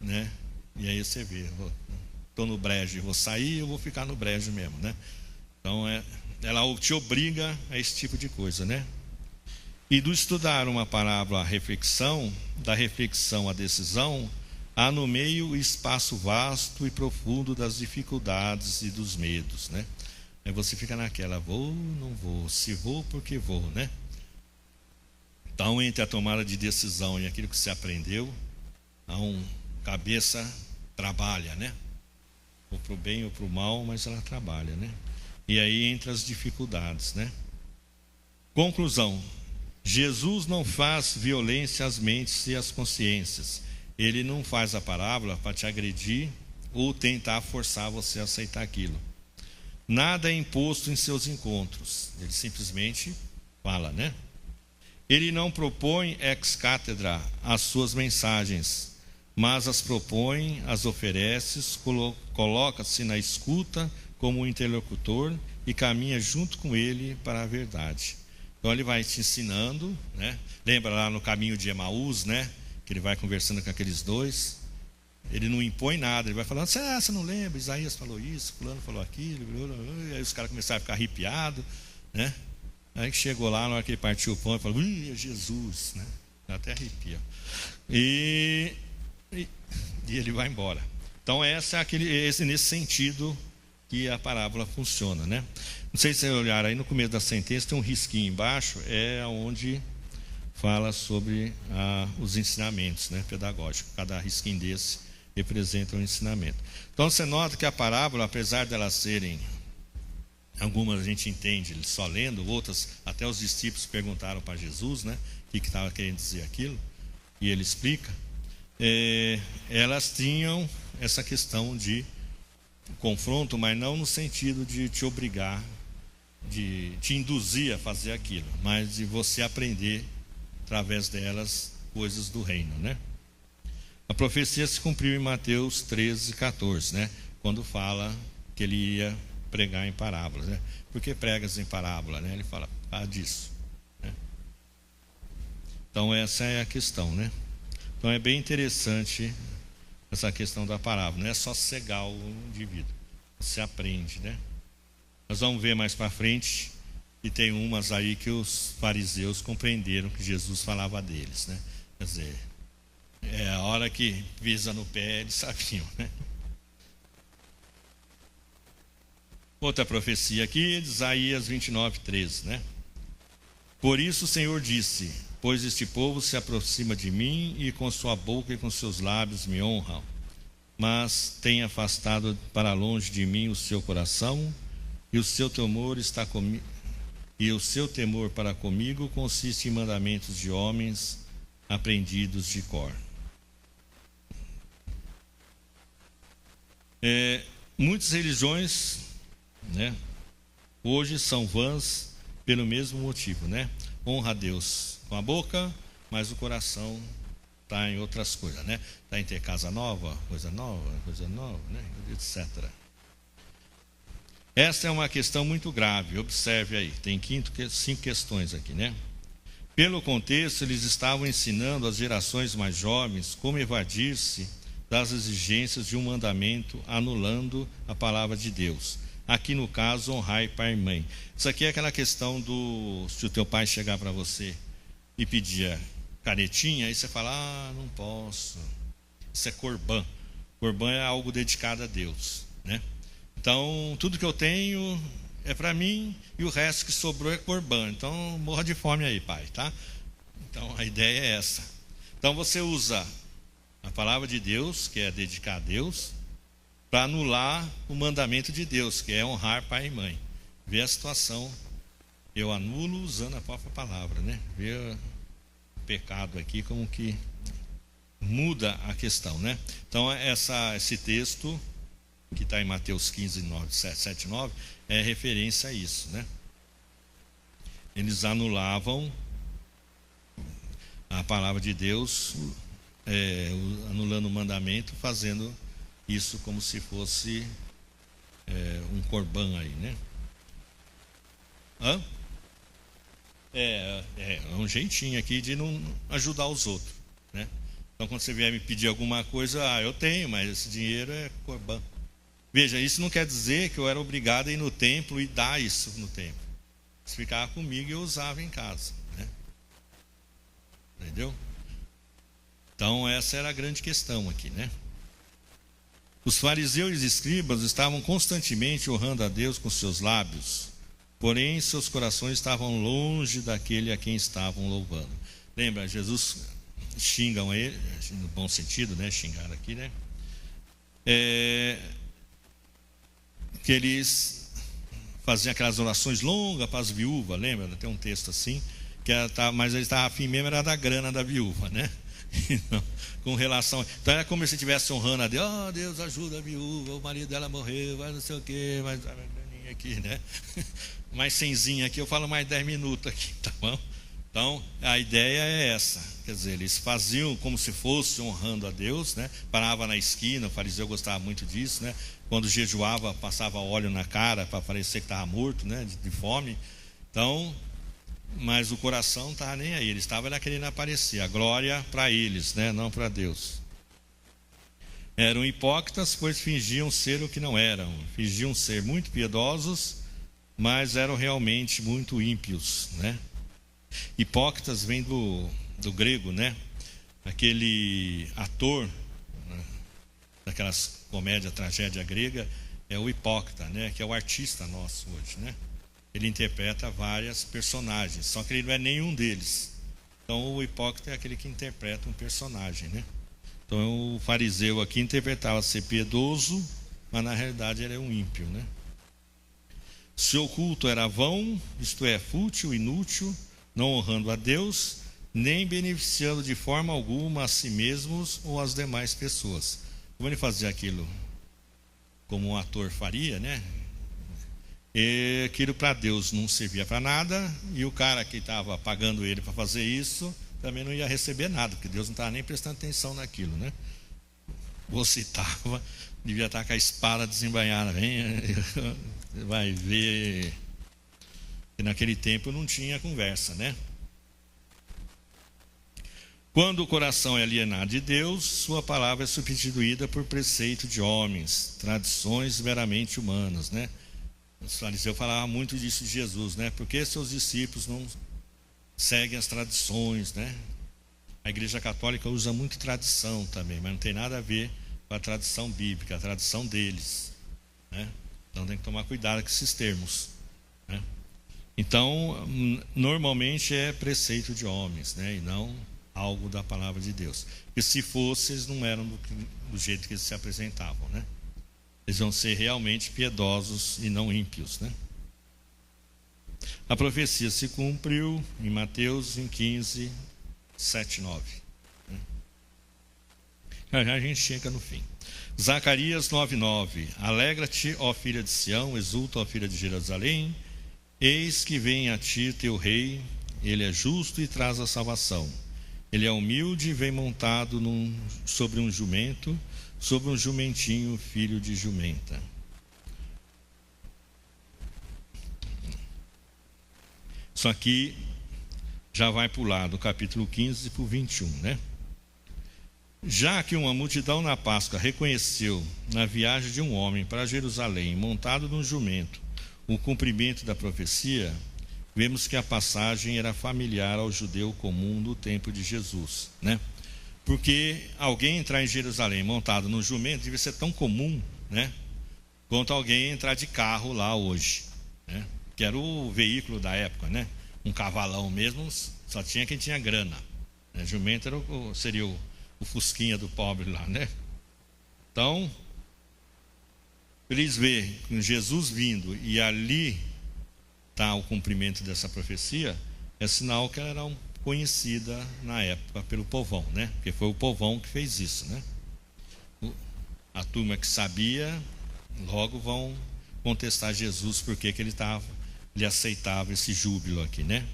né? E aí você vê, estou no brejo, vou sair, eu vou ficar no brejo mesmo, né? Então, ela te obriga a esse tipo de coisa, né? E do estudar uma parábola à reflexão, da reflexão à decisão, há no meio o espaço vasto e profundo das dificuldades e dos medos, né? Aí você fica naquela, vou, não vou, se vou, porque vou, né? Então, entre a tomada de decisão e aquilo que se aprendeu, há cabeça trabalha, né? Ou para o bem ou para o mal, mas ela trabalha, né? E aí entra as dificuldades, né? Conclusão: Jesus não faz violência às mentes e às consciências. Ele não faz a parábola para te agredir ou tentar forçar você a aceitar aquilo. Nada é imposto em seus encontros. Ele simplesmente fala, né? Ele não propõe ex cátedra as suas mensagens, mas as propõe, as oferece, coloca-se na escuta como um interlocutor e caminha junto com ele para a verdade. Então ele vai te ensinando, né? Lembra lá no caminho de Emaús, né? Que ele vai conversando com aqueles dois. Ele não impõe nada, ele vai falando, você não lembra? Isaías falou isso, fulano falou aquilo, e aí os caras começaram a ficar arrepiados, né? Aí chegou lá, na hora que ele partiu o pão, ele falou, é Jesus, né? Até arrepia. E ele vai embora. Então esse é nesse sentido que a parábola funciona, né? Não sei se vocês olharam aí no começo da sentença, tem um risquinho embaixo, é onde fala sobre os ensinamentos, né, pedagógicos. Cada risquinho desse representa um ensinamento. Então você nota que a parábola, apesar de elas serem, algumas a gente entende só lendo, outras até os discípulos perguntaram para Jesus, né, o que estava querendo dizer aquilo, e ele explica. Elas tinham essa questão de confronto, mas não no sentido de te obrigar, de te induzir a fazer aquilo, mas de você aprender através delas coisas do reino, né? A profecia se cumpriu em Mateus 13:14, né? Quando fala que ele ia pregar em parábolas, né? Por que pregas em parábola, né? Ele fala disso, né? Então essa é a questão, né? Então é bem interessante essa questão da parábola. Não é só cegar o indivíduo, você aprende, né? Nós vamos ver mais para frente, e tem umas aí que os fariseus compreenderam que Jesus falava deles, né? Quer dizer, a hora que pisa no pé, eles sabiam, né? Outra profecia aqui, de Isaías 29:13, né? Por isso o Senhor disse, pois este povo se aproxima de mim e com sua boca e com seus lábios me honram, mas tem afastado para longe de mim o seu coração, e o seu temor está comigo, e o seu temor para comigo consiste em mandamentos de homens aprendidos de cor. Muitas religiões, né, hoje são vãs pelo mesmo motivo, né? Honra a Deus com a boca, mas o coração está em outras coisas, né? Está em ter casa nova, né? Etc. Essa é uma questão muito grave, observe aí, tem 5 questões aqui, né? Pelo contexto, eles estavam ensinando às gerações mais jovens como evadir-se das exigências de um mandamento, anulando a palavra de Deus. Aqui no caso, honrai pai e mãe. Isso aqui é aquela questão do, se o teu pai chegar para você e pedir canetinha, aí você fala, não posso. Isso é corbã. Corbã é algo dedicado a Deus, né? Então, tudo que eu tenho é para mim e o resto que sobrou é corbã. Então, morra de fome aí, pai, tá? Então, a ideia é essa. Então, você usa a palavra de Deus, que é dedicar a Deus, para anular o mandamento de Deus, que é honrar pai e mãe. Vê a situação, eu anulo usando a própria palavra, né? Vê o pecado aqui como que muda a questão, né? Então, esse texto que está em Mateus 15, 7, 9, é referência a isso, né? Eles anulavam a palavra de Deus, anulando o mandamento, fazendo isso como se fosse um corbã aí, né? É um jeitinho aqui de não ajudar os outros, né? Então, quando você vier me pedir alguma coisa, eu tenho, mas esse dinheiro é corbã. Veja, isso não quer dizer que eu era obrigado a ir no templo e dar isso no templo. Eles ficavam comigo e eu usava em casa, né? Entendeu? Então, essa era a grande questão aqui, né? Os fariseus e escribas estavam constantemente honrando a Deus com seus lábios, porém seus corações estavam longe daquele a quem estavam louvando. Lembra, Jesus xingam ele, no bom sentido, né? Xingaram aqui, né? Que eles faziam aquelas orações longas para as viúvas, lembra? Tem um texto assim, mas ele estava afim mesmo, era da grana da viúva, né? Então, com relação, então era como se estivesse honrando a Deus, Deus ajuda a viúva, o marido dela morreu, vai não sei o que, mas a graninha aqui, né? Mais 100zinho aqui, eu falo mais 10 minutos aqui, tá bom? Então, a ideia é essa, quer dizer, eles faziam como se fosse honrando a Deus, né? Parava na esquina, o fariseu gostava muito disso, né? Quando jejuava, passava óleo na cara para parecer que estava morto, né? De fome. Então, mas o coração não estava nem aí, eles estavam querendo aparecer, a glória para eles, né? Não para Deus. Eram hipócritas, pois fingiam ser o que não eram, fingiam ser muito piedosos, mas eram realmente muito ímpios, né? Hipócritas vem do grego, né? Aquele ator, né? Daquelas comédia, tragédia grega, é o hipócrita, né? Que é o artista nosso hoje, né? Ele interpreta várias personagens, só que ele não é nenhum deles. Então o hipócrita é aquele que interpreta um personagem, né? Então o fariseu aqui interpretava ser piedoso, mas na realidade ele é um ímpio, né? Seu culto era vão, isto é, fútil, inútil, não honrando a Deus, nem beneficiando de forma alguma a si mesmos ou as demais pessoas. Como ele fazia aquilo como um ator faria, né? E aquilo para Deus não servia para nada, e o cara que estava pagando ele para fazer isso também não ia receber nada, porque Deus não estava nem prestando atenção naquilo, né? Você estava, devia estar com a espada desembainhada, vai ver que naquele tempo não tinha conversa, né? Quando o coração é alienado de Deus, sua palavra é substituída por preceito de homens, tradições meramente humanas, né? Os fariseus falavam muito disso de Jesus, né? Por que seus discípulos não seguem as tradições, né? A Igreja Católica usa muito tradição também, mas não tem nada a ver com a tradição bíblica, a tradição deles, né? Então tem que tomar cuidado com esses termos, né? Então, normalmente é preceito de homens, né? E não algo da palavra de Deus. Porque se fosse, eles não eram do jeito que eles se apresentavam, né? Eles vão ser realmente piedosos e não ímpios, né? A profecia se cumpriu em Mateus 15, 7, 9. Já a gente chega no fim. Zacarias 9, 9. Alegra-te, ó filha de Sião, exulta, ó filha de Jerusalém. Eis que vem a ti teu rei, ele é justo e traz a salvação. Ele é humilde e vem montado sobre um jumento, sobre um jumentinho, filho de jumenta. Isso aqui já vai pular do capítulo 15 para o 21, né? Já que uma multidão na Páscoa reconheceu na viagem de um homem para Jerusalém, montado num jumento, o cumprimento da profecia, vemos que a passagem era familiar ao judeu comum do tempo de Jesus, né? Porque alguém entrar em Jerusalém montado num jumento devia ser tão comum, né, quanto alguém entrar de carro lá hoje, né? Que era o veículo da época, né? Um cavalão mesmo, só tinha quem tinha grana, né? Jumento seria o fusquinha do pobre lá, né? Então, eles veem Jesus vindo e ali está o cumprimento dessa profecia, é sinal que ela era conhecida na época pelo povão, né? Porque foi o povão que fez isso, né? A turma que sabia, logo vão contestar Jesus porque que ele aceitava esse júbilo aqui, né?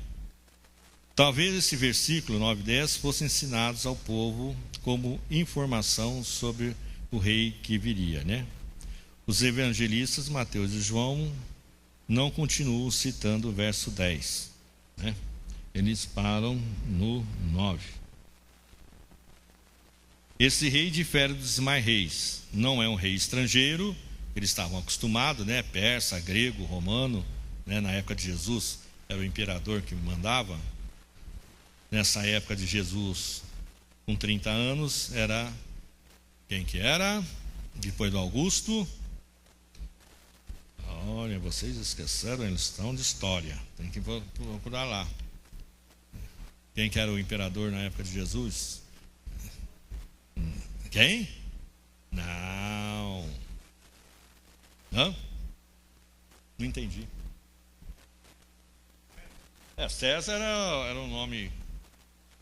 Talvez esse versículo 9 e 10 fossem ensinados ao povo como informação sobre o rei que viria, né? Os evangelistas Mateus e João não continuam citando o verso 10, né? Eles param no 9. Esse rei difere dos demais reis. Não é um rei estrangeiro, eles estavam acostumados, né? Persa, grego, romano, né? Na época de Jesus era o imperador que mandava. Nessa época de Jesus, com 30 anos, era quem que era? Depois do Augusto. Olha, vocês esqueceram, eles estão de história. Tem que procurar lá. Quem que era o imperador na época de Jesus? Quem? Não. Hã? Não entendi. César era um nome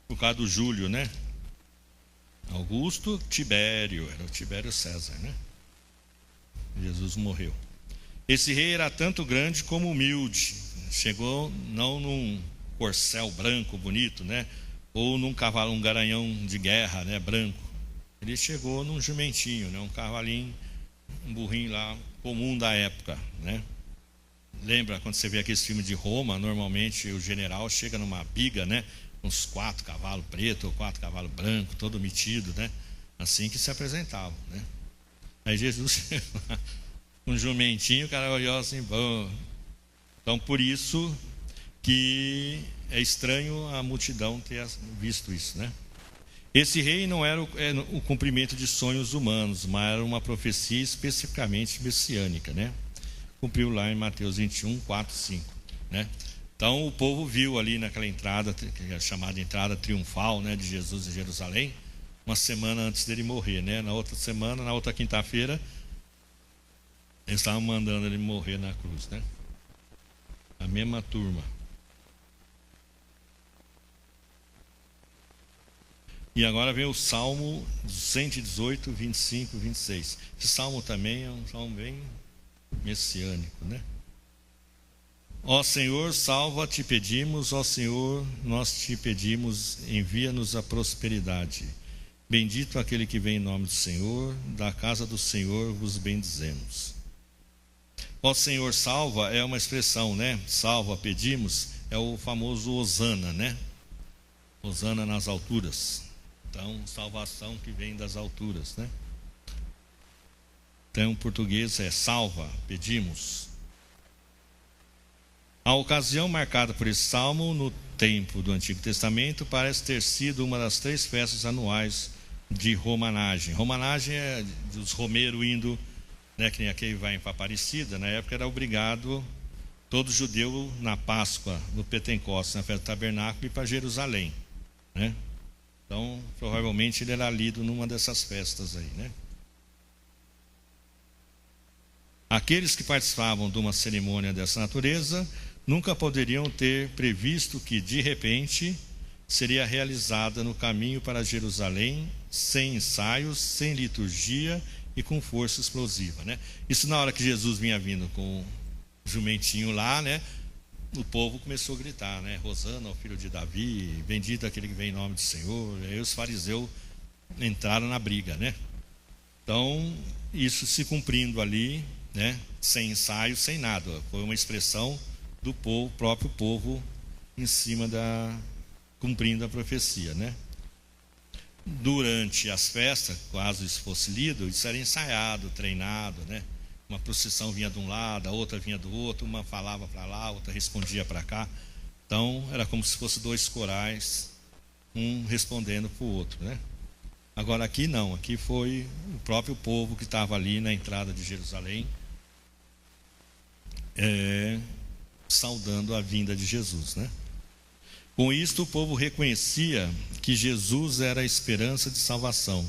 por causa do Júlio, né? Augusto, Tibério, era o Tibério César, né? Jesus morreu. Esse rei era tanto grande como humilde. Chegou não num corcel branco bonito, né? Ou num cavalo, um garanhão de guerra, né? Branco. Ele chegou num jumentinho, né? Um cavalinho, um burrinho lá comum da época, né? Lembra quando você vê aqueles filmes de Roma, normalmente o general chega numa biga, né? Uns 4 cavalos pretos ou 4 cavalos brancos, todo metido, né? Assim que se apresentavam, né? Aí Jesus chegou lá, um jumentinho, o cara olhou assim, bom. Então por isso que é estranho a multidão ter visto isso, né? Esse rei não era o cumprimento de sonhos humanos, mas era uma profecia especificamente messiânica, né? Cumpriu lá em Mateus 21, 4, 5, né? Então o povo viu ali naquela entrada, que é chamada entrada triunfal, né, de Jesus em Jerusalém, uma semana antes dele morrer, né? Na outra semana, na outra quinta-feira, eles estavam mandando ele morrer na cruz, né? A mesma turma. E agora vem o Salmo 118, 25, 26. Esse salmo também é um salmo bem messiânico, né? Ó Senhor, salva, te pedimos, ó Senhor, nós te pedimos, envia-nos a prosperidade. Bendito aquele que vem em nome do Senhor, da casa do Senhor vos bendizemos. Ó Senhor, salva é uma expressão, né? Salva, pedimos, é o famoso hosana, né? Hosana nas alturas. Então, salvação que vem das alturas, né? Então, em português é salva, pedimos. A ocasião marcada por esse salmo no tempo do Antigo Testamento parece ter sido uma das 3 festas anuais de romanagem. Romanagem é dos romeiros indo, né, que nem aquele vai para Aparecida. Na época era obrigado todo judeu na Páscoa, no Pentecostes, na festa do tabernáculo, ir para Jerusalém, né? Então, provavelmente ele era lido numa dessas festas aí, né? Aqueles que participavam de uma cerimônia dessa natureza nunca poderiam ter previsto que, de repente, seria realizada no caminho para Jerusalém, sem ensaios, sem liturgia e com força explosiva, né? Isso na hora que Jesus vinha vindo com o jumentinho lá, né? o povo começou a gritar, né? Hosana, o filho de Davi, bendito aquele que vem em nome do Senhor. E aí os fariseus entraram na briga, né? Então, isso se cumprindo ali, né? Sem ensaio, sem nada. Foi uma expressão do povo, próprio povo, em cima cumprindo a profecia, né? Durante as festas, caso isso fosse lido, isso era ensaiado, treinado, né? Uma procissão vinha de um lado, a outra vinha do outro, uma falava para lá, a outra respondia para cá. Então, era como se fosse dois corais, um respondendo para o outro, né? Agora aqui não, aqui foi o próprio povo que estava ali na entrada de Jerusalém, saudando a vinda de Jesus, né? Com isto o povo reconhecia que Jesus era a esperança de salvação,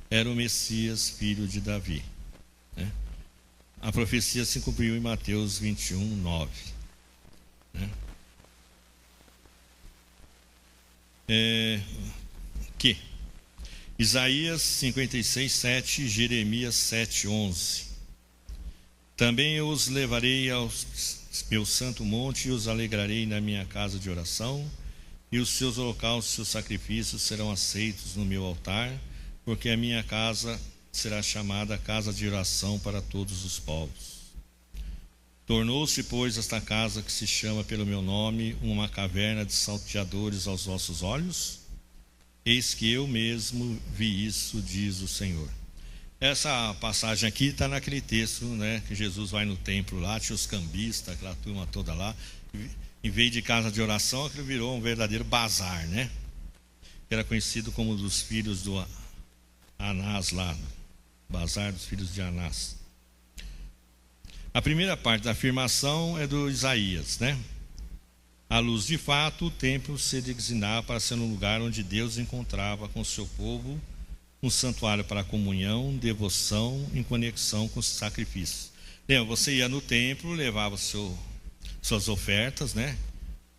era o Messias, filho de Davi, né? A profecia se cumpriu em Mateus 21, 9, né? Isaías 56, 7 e Jeremias 7, 11. Também eu os levarei ao meu santo monte e os alegrarei na minha casa de oração, e os seus holocaustos e seus sacrifícios serão aceitos no meu altar, porque a minha casa será chamada casa de oração para todos os povos. Tornou-se, pois, esta casa que se chama pelo meu nome uma caverna de salteadores aos vossos olhos? Eis que eu mesmo vi isso, diz o Senhor. Essa passagem aqui está naquele texto, né, que Jesus vai no templo lá, tinha os cambistas, aquela turma toda lá. Em vez de casa de oração, aquilo virou um verdadeiro bazar, né? Que era conhecido como dos filhos do Anás lá, bazar dos filhos de Anás. A primeira parte da afirmação é do Isaías, né? À luz de fato, o templo se designava para ser um lugar onde Deus encontrava com o seu povo um santuário para comunhão, devoção, em conexão com os sacrifícios. Lembra, você ia no templo, levava suas ofertas, né?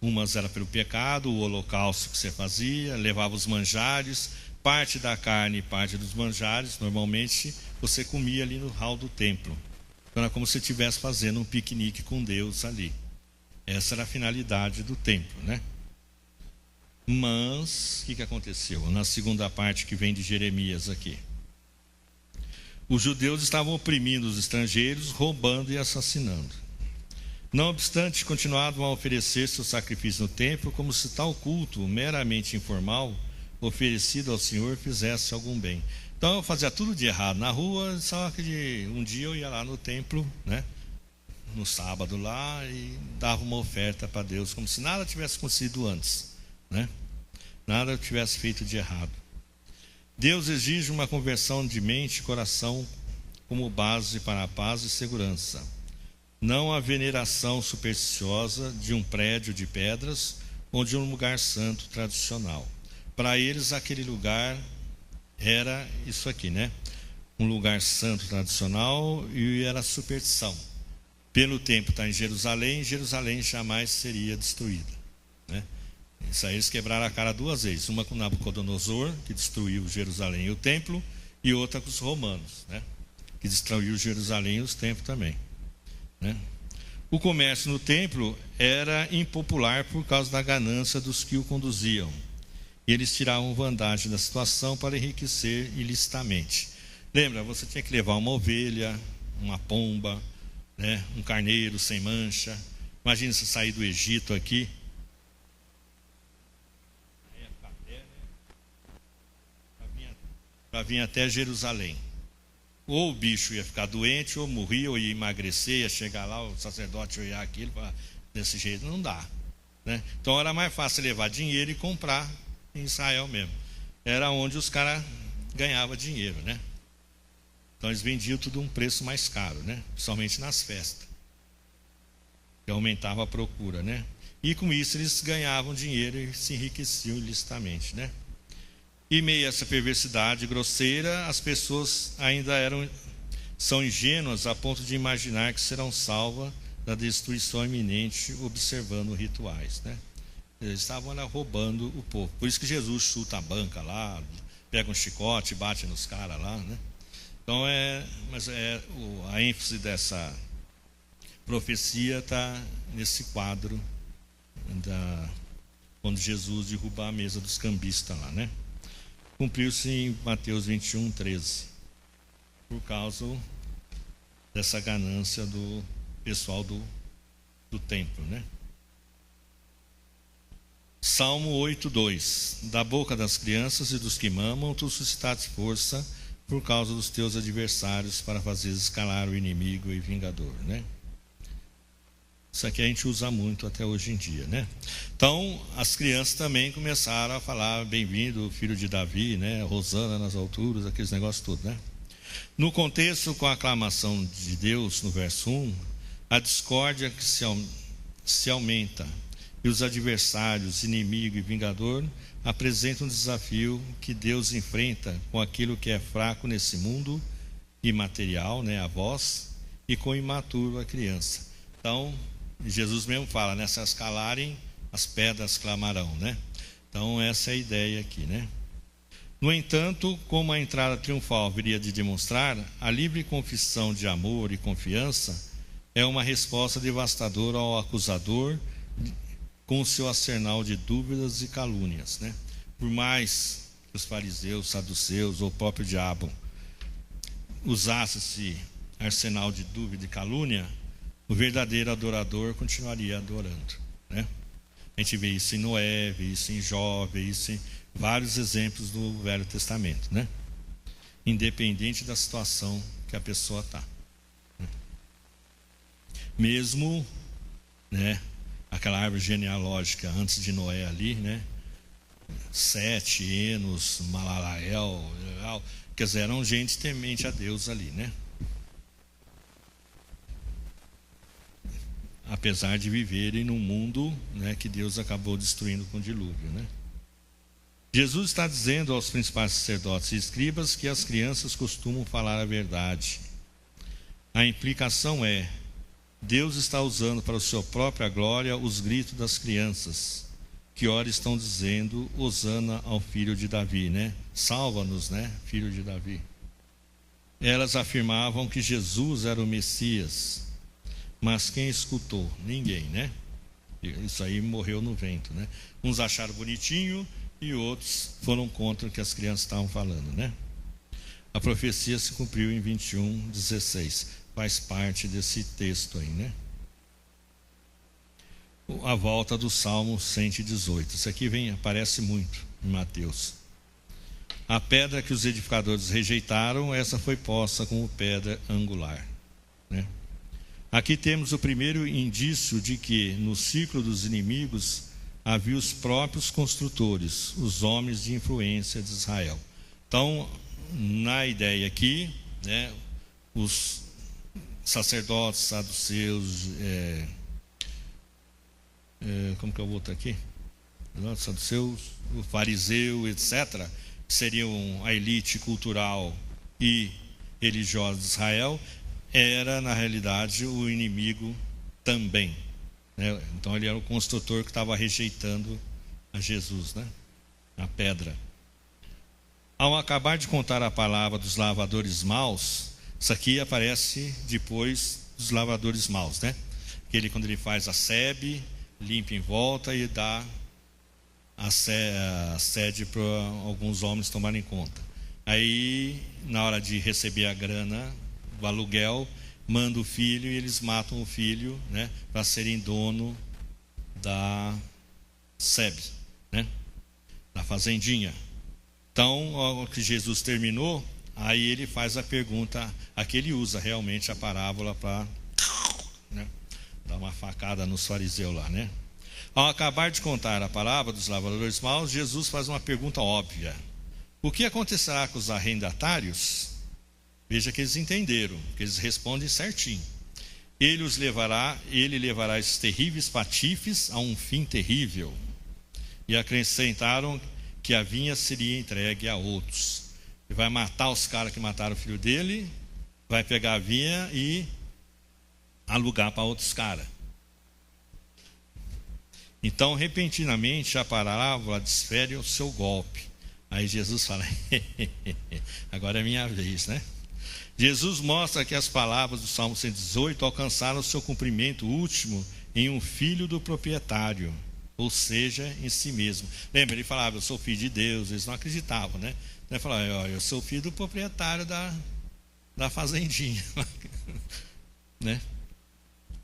Umas era pelo pecado, o holocausto que você fazia, levava os manjares, parte da carne e parte dos manjares, normalmente você comia ali no hall do templo. Então era como se você estivesse fazendo um piquenique com Deus ali. Essa era a finalidade do templo, né? Mas, o que aconteceu? Na segunda parte que vem de Jeremias aqui. Os judeus estavam oprimindo os estrangeiros, roubando e assassinando. Não obstante, continuavam a oferecer seu sacrifício no templo, como se tal culto, meramente informal, oferecido ao Senhor, fizesse algum bem. Então eu fazia tudo de errado na rua, só que um dia eu ia lá no templo, né? No sábado lá, e dava uma oferta para Deus, como se nada tivesse acontecido antes, né? Nada eu tivesse feito de errado. Deus exige uma conversão de mente e coração como base para a paz e segurança. Não a veneração supersticiosa de um prédio de pedras ou de um lugar santo tradicional. Para eles, aquele lugar era isso aqui, né? Um lugar santo tradicional, e era superstição. Pelo tempo está em Jerusalém, Jerusalém jamais seria destruída, né? Isso aí eles quebraram a cara duas vezes, uma com Nabucodonosor, que destruiu Jerusalém e o templo, e outra com os romanos, né? Que destruiu Jerusalém e os templos também, né? O comércio no templo era impopular por causa da ganância dos que o conduziam. E eles tiravam vantagem da situação para enriquecer ilicitamente. Lembra, você tinha que levar uma ovelha, uma pomba, né, um carneiro sem mancha. Imagina você sair do Egito aqui. Para vir até Jerusalém. Ou o bicho ia ficar doente, ou morria, ou ia emagrecer, ia chegar lá, o sacerdote olhar aquilo, desse jeito não dá, né? Então era mais fácil levar dinheiro e comprar em Israel mesmo. Era onde os caras ganhavam dinheiro, né? Então eles vendiam tudo a um preço mais caro, né? Principalmente nas festas, que aumentava a procura, né? E com isso eles ganhavam dinheiro e se enriqueciam ilicitamente, né? E meio a essa perversidade grosseira, as pessoas ainda são ingênuas a ponto de imaginar que serão salvas da destruição iminente observando rituais, né? Eles estavam lá roubando o povo. Por isso que Jesus chuta a banca lá, pega um chicote, bate nos caras lá, né? Então a ênfase dessa profecia está nesse quadro quando Jesus derruba a mesa dos cambistas lá, né? Cumpriu-se em Mateus 21, 13, por causa dessa ganância do pessoal do templo, né? Salmo 8:2: Da boca das crianças e dos que mamam, tu suscitaste força por causa dos teus adversários, para fazer escalar o inimigo e vingador, né? Isso aqui a gente usa muito até hoje em dia, né? Então, as crianças também começaram a falar: bem-vindo, filho de Davi, né? Rosana nas alturas, aqueles negócios tudo, né? No contexto, com a aclamação de Deus, no verso 1, a discórdia que se aumenta, e os adversários, inimigo e vingador, apresentam um desafio que Deus enfrenta com aquilo que é fraco nesse mundo imaterial, né, a voz, e com o imaturo, a criança. Então, Jesus mesmo fala, né, se elas calarem, as pedras clamarão, né? Então, essa é a ideia aqui, né? No entanto, como a entrada triunfal viria de demonstrar, a livre confissão de amor e confiança é uma resposta devastadora ao acusador, com o seu arsenal de dúvidas e calúnias, né? Por mais que os fariseus, saduceus ou o próprio diabo usasse esse arsenal de dúvida e calúnia, o verdadeiro adorador continuaria adorando, né? A gente vê isso em Noé, vê isso em Jó, vê isso em vários exemplos do Velho Testamento, né? Independente da situação que a pessoa está, né? Mesmo, né, aquela árvore genealógica antes de Noé ali, né? Sete, Enos, Malalael, quer dizer, eram gente temente a Deus ali, né? Apesar de viverem num mundo, né, que Deus acabou destruindo com o dilúvio, né? Jesus está dizendo aos principais sacerdotes e escribas que as crianças costumam falar a verdade. A implicação é: Deus está usando para a sua própria glória os gritos das crianças, que ora estão dizendo: Hosana ao filho de Davi, né? Salva-nos, né, filho de Davi. Elas afirmavam que Jesus era o Messias, mas quem escutou? Ninguém, né? Isso aí morreu no vento, né? Uns acharam bonitinho e outros foram contra o que as crianças estavam falando, né? A profecia se cumpriu em 21:16. Faz parte desse texto aí, né? A volta do Salmo 118. Isso aqui aparece muito em Mateus. A pedra que os edificadores rejeitaram, essa foi posta como pedra angular, né? Aqui temos o primeiro indício de que no ciclo dos inimigos havia os próprios construtores, os homens de influência de Israel. Então, na ideia aqui, né, os sacerdotes, saduceus, como que é o outro aqui? Saduceus, o fariseu, etc., que seriam a elite cultural e religiosa de Israel, era, na realidade, o inimigo também, né? Então, ele era o construtor que estava rejeitando a Jesus, né? A pedra. Ao acabar de contar a palavra dos lavadores maus, isso aqui aparece depois dos lavadores maus, né? Quando ele faz a sebe, limpa em volta e dá a sede para alguns homens tomarem conta. Aí, na hora de receber a grana, o aluguel, manda o filho e eles matam o filho, né, para serem dono da sebe, né, da fazendinha. Então, ao que Jesus terminou, aí ele faz a pergunta. Aqui ele usa realmente a parábola para, né, dar uma facada nos fariseus lá, né? Ao acabar de contar a parábola dos lavadores maus, Jesus faz uma pergunta óbvia: o que acontecerá com os arrendatários? Veja que eles entenderam, que eles respondem certinho. Ele levará esses terríveis patifes a um fim terrível. E acrescentaram que a vinha seria entregue a outros. Ele vai matar os caras que mataram o filho dele, vai pegar a vinha e alugar para outros caras. Então, repentinamente, a parábola desfere o seu golpe. Aí Jesus fala: agora é minha vez, né? Jesus mostra que as palavras do Salmo 118 alcançaram o seu cumprimento último em um filho do proprietário, ou seja, em si mesmo. Lembra, ele falava, eu sou filho de Deus, eles não acreditavam, né? Ele falava, eu sou filho do proprietário da fazendinha, né?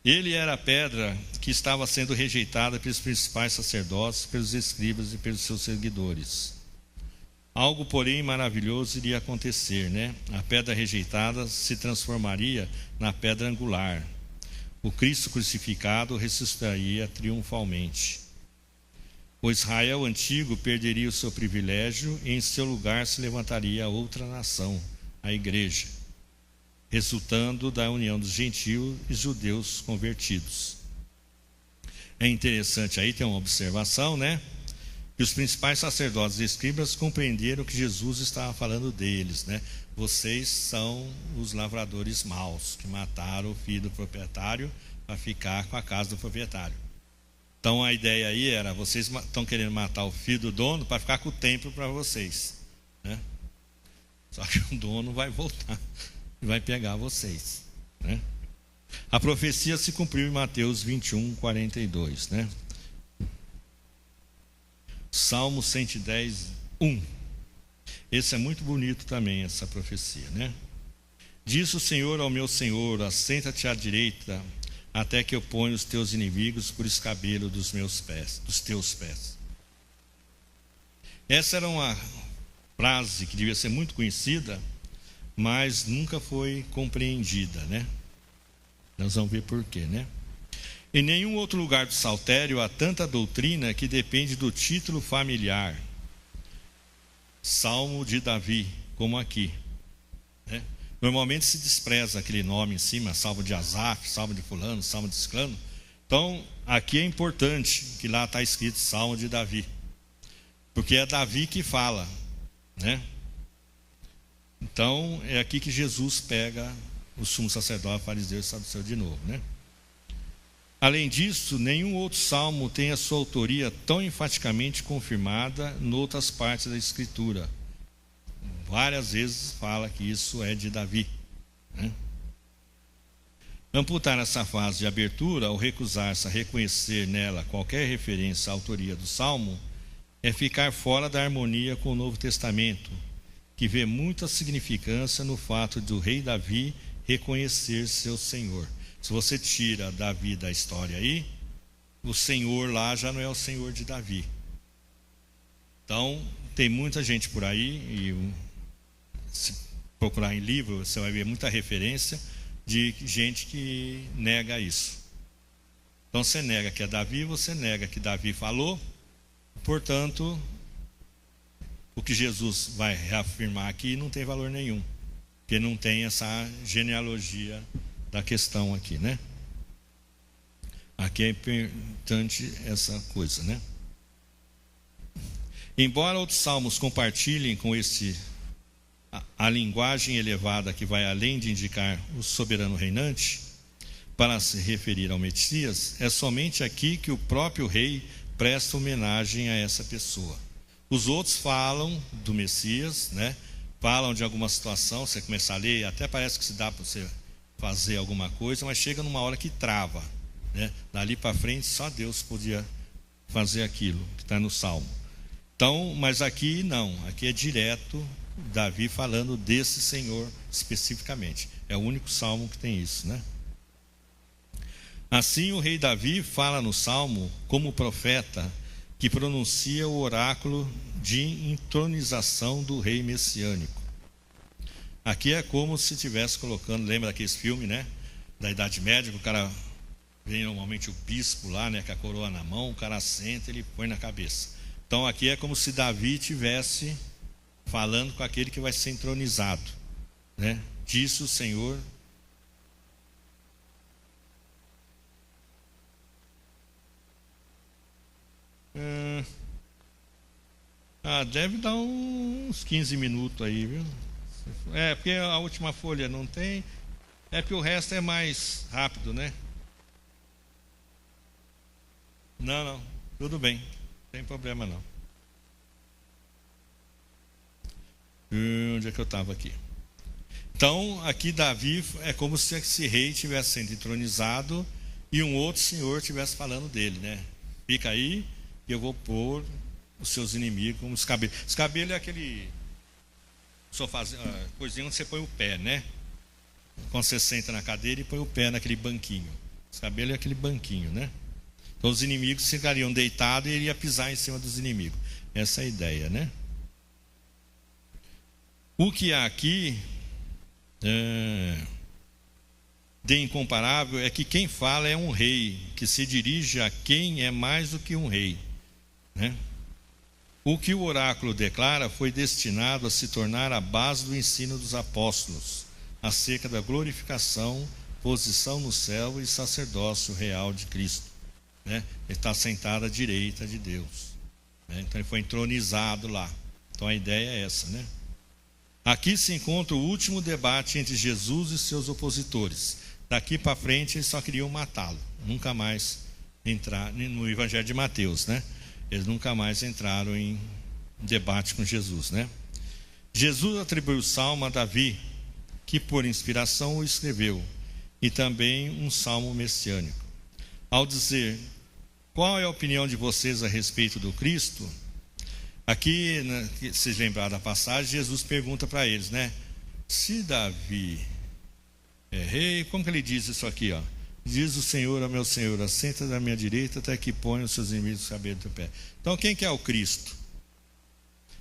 Ele era a pedra que estava sendo rejeitada pelos principais sacerdotes, pelos escribas e pelos seus seguidores. Algo, porém, maravilhoso iria acontecer, né? A pedra rejeitada se transformaria na pedra angular. O Cristo crucificado ressuscitaria triunfalmente. O Israel antigo perderia o seu privilégio e em seu lugar se levantaria outra nação, a igreja, resultando da união dos gentios e judeus convertidos. É interessante aí, tem uma observação, né? Que os principais sacerdotes e escribas compreenderam que Jesus estava falando deles, né? Vocês são os lavradores maus, que mataram o filho do proprietário para ficar com a casa do proprietário. Então a ideia aí era, vocês estão querendo matar o filho do dono para ficar com o templo para vocês, né? Só que o dono vai voltar e vai pegar vocês, né? A profecia se cumpriu em Mateus 21, 42, né? Salmo 110, 1. Esse é muito bonito também, essa profecia, né? Disse o Senhor ao meu Senhor, assenta-te à direita, até que eu ponha os teus inimigos por escabelo dos teus pés. Essa era uma frase que devia ser muito conhecida, mas nunca foi compreendida, né? Nós vamos ver por quê, né? Em nenhum outro lugar do saltério há tanta doutrina que depende do título familiar. Salmo de Davi, como aqui, né? Normalmente se despreza aquele nome em cima, salmo de Asaf, salmo de fulano, salmo de ciclano. Então, aqui é importante que lá está escrito salmo de Davi, porque é Davi que fala, né? Então, é aqui que Jesus pega o sumo sacerdote, fariseu e saduceu de novo, né? Além disso, nenhum outro salmo tem a sua autoria tão enfaticamente confirmada em outras partes da Escritura. Várias vezes fala que isso é de Davi, né? Amputar essa fase de abertura, ou recusar-se a reconhecer nela qualquer referência à autoria do salmo, é ficar fora da harmonia com o Novo Testamento, que vê muita significância no fato do rei Davi reconhecer seu Senhor. Se você tira Davi da história aí, o Senhor lá já não é o Senhor de Davi. Então, tem muita gente por aí, e se procurar em livro, você vai ver muita referência de gente que nega isso. Então, você nega que é Davi, você nega que Davi falou, portanto, o que Jesus vai reafirmar aqui não tem valor nenhum, porque não tem essa genealogia da questão aqui, né? Aqui é importante essa coisa, né? Embora outros salmos compartilhem com a linguagem elevada que vai além de indicar o soberano reinante, para se referir ao Messias, é somente aqui que o próprio rei presta homenagem a essa pessoa. Os outros falam do Messias, né? Falam de alguma situação, você começa a ler, até parece que se dá para você fazer alguma coisa, mas chega numa hora que trava, né? Dali para frente só Deus podia fazer aquilo que está no Salmo. Então, mas aqui não, aqui é direto Davi falando desse Senhor especificamente. É o único Salmo que tem isso, né? Assim o rei Davi fala no Salmo como profeta que pronuncia o oráculo de entronização do rei messiânico. Aqui é como se estivesse colocando, lembra daqueles filmes, né? Da Idade Média, que o cara vem normalmente o bispo lá, né? Com a coroa na mão, o cara senta e ele põe na cabeça. Então aqui é como se Davi estivesse falando com aquele que vai ser entronizado, né? Disse o Senhor. Deve dar uns 15 minutos aí, viu? É, porque a última folha não tem. É porque o resto é mais rápido, né? Não, tudo bem. Não tem problema não. Onde é que eu estava aqui? Então, aqui Davi é como se esse rei estivesse sendo entronizado e um outro senhor estivesse falando dele, né? Fica aí, e eu vou pôr os seus inimigos como escabelo. Escabelo é aquele sofazinho, coisinha onde você põe o pé, né? Quando você senta na cadeira e põe o pé naquele banquinho. Escabelo é aquele banquinho, né? Então os inimigos ficariam deitados e ele ia pisar em cima dos inimigos. Essa é a ideia, né? O que há aqui de incomparável é que quem fala é um rei, que se dirige a quem é mais do que um rei, né? O que o oráculo declara foi destinado a se tornar a base do ensino dos apóstolos, acerca da glorificação, posição no céu e sacerdócio real de Cristo, né? Ele está sentado à direita de Deus, né? Então ele foi entronizado lá. Então a ideia é essa, né? Aqui se encontra o último debate entre Jesus e seus opositores. Daqui para frente eles só queriam matá-lo, nunca mais entrar no Evangelho de Mateus, né? Eles nunca mais entraram em debate com Jesus, né? Jesus atribuiu o salmo a Davi, que por inspiração o escreveu, e também um salmo messiânico. Ao dizer: qual é a opinião de vocês a respeito do Cristo? Aqui, se vocês lembraram da passagem, Jesus pergunta para eles, né? Se Davi é rei, como que ele diz isso aqui, ó? Diz o Senhor ao meu Senhor: assenta da minha direita até que ponha os seus inimigos no cabelo do teu pé. Então quem que é o Cristo?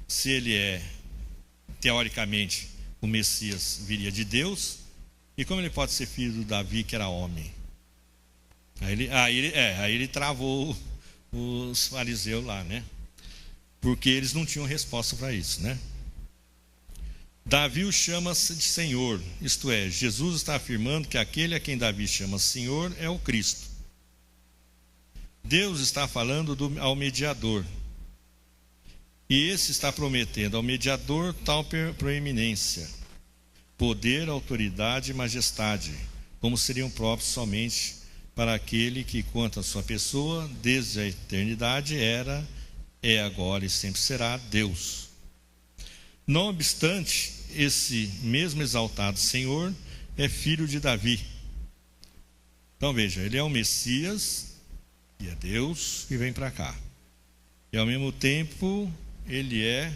Se ele é, teoricamente, o Messias viria de Deus, e como ele pode ser filho do Davi, que era homem? Aí ele travou os fariseus lá, né? Porque eles não tinham resposta para isso, né? Davi o chama de Senhor, isto é, Jesus está afirmando que aquele a quem Davi chama Senhor é o Cristo. Deus está falando ao mediador, e esse está prometendo ao mediador tal proeminência, poder, autoridade e majestade, como seriam próprios somente para aquele que, quanto à sua pessoa, desde a eternidade era, é agora e sempre será Deus. Não obstante, esse mesmo exaltado Senhor é filho de Davi. Então veja, ele é o Messias, e é Deus que vem para cá. E ao mesmo tempo, ele é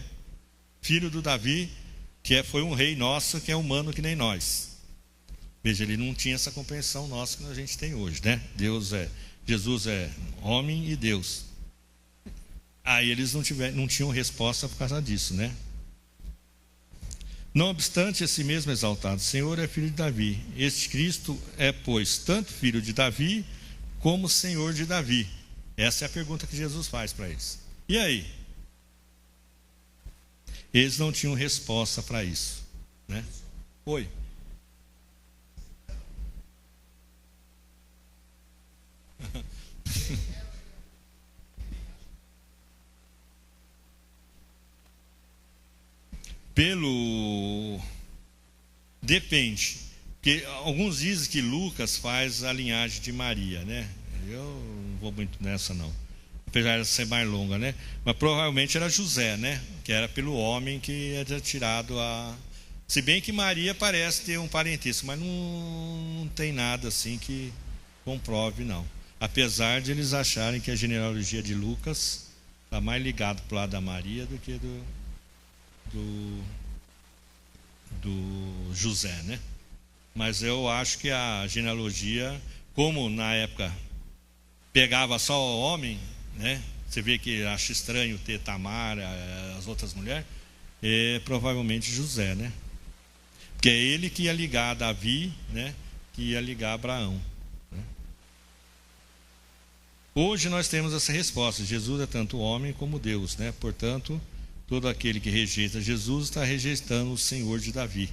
filho do Davi, que foi um rei nosso, que é humano que nem nós. Veja, ele não tinha essa compreensão nossa que a gente tem hoje, né? Jesus é homem e Deus. Aí eles não tinham resposta por causa disso, né? Não obstante, esse mesmo exaltado Senhor é filho de Davi. Este Cristo é, pois, tanto filho de Davi, como Senhor de Davi. Essa é a pergunta que Jesus faz para eles. E aí? Eles não tinham resposta para isso, né? Oi. Depende, porque alguns dizem que Lucas faz a linhagem de Maria, né? Eu não vou muito nessa não, apesar de ser mais longa, né? Mas provavelmente era José, né? Que era pelo homem que era tirado a... Se bem que Maria parece ter um parentesco, mas não tem nada assim que comprove, não. Apesar de eles acharem que a genealogia de Lucas está mais ligado para o lado da Maria do que do José, né? Mas eu acho que a genealogia, como na época pegava só o homem, né? Você vê que acha estranho ter Tamar, as outras mulheres, provavelmente José, né? Porque é ele que ia ligar a Davi, né? Que ia ligar a Abraão, né? Hoje nós temos essa resposta: Jesus é tanto homem como Deus, né? Portanto, todo aquele que rejeita Jesus está rejeitando o Senhor de Davi.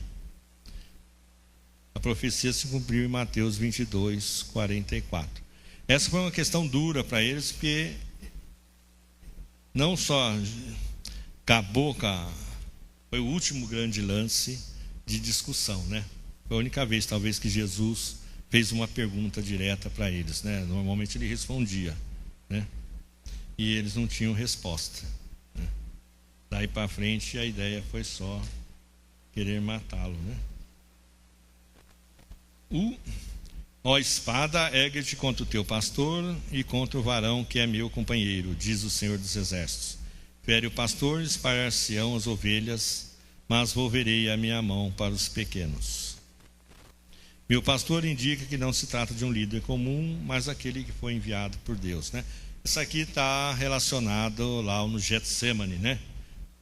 A profecia se cumpriu em Mateus 22, 44. Essa foi uma questão dura para eles, porque não só acabou foi o último grande lance de discussão, né? Foi a única vez, talvez, que Jesus fez uma pergunta direta para eles, né? Normalmente ele respondia, né? E eles não tinham resposta, né? Daí para frente a ideia foi só querer matá-lo, né? Ó espada, ergue-te contra o teu pastor e contra o varão que é meu companheiro, diz o Senhor dos Exércitos. Fere o pastor, espalhar-se-ão as ovelhas, mas volverei a minha mão para os pequenos. Meu pastor indica que não se trata de um líder comum, mas aquele que foi enviado por Deus, né? Isso aqui está relacionado lá no Getsemane, né?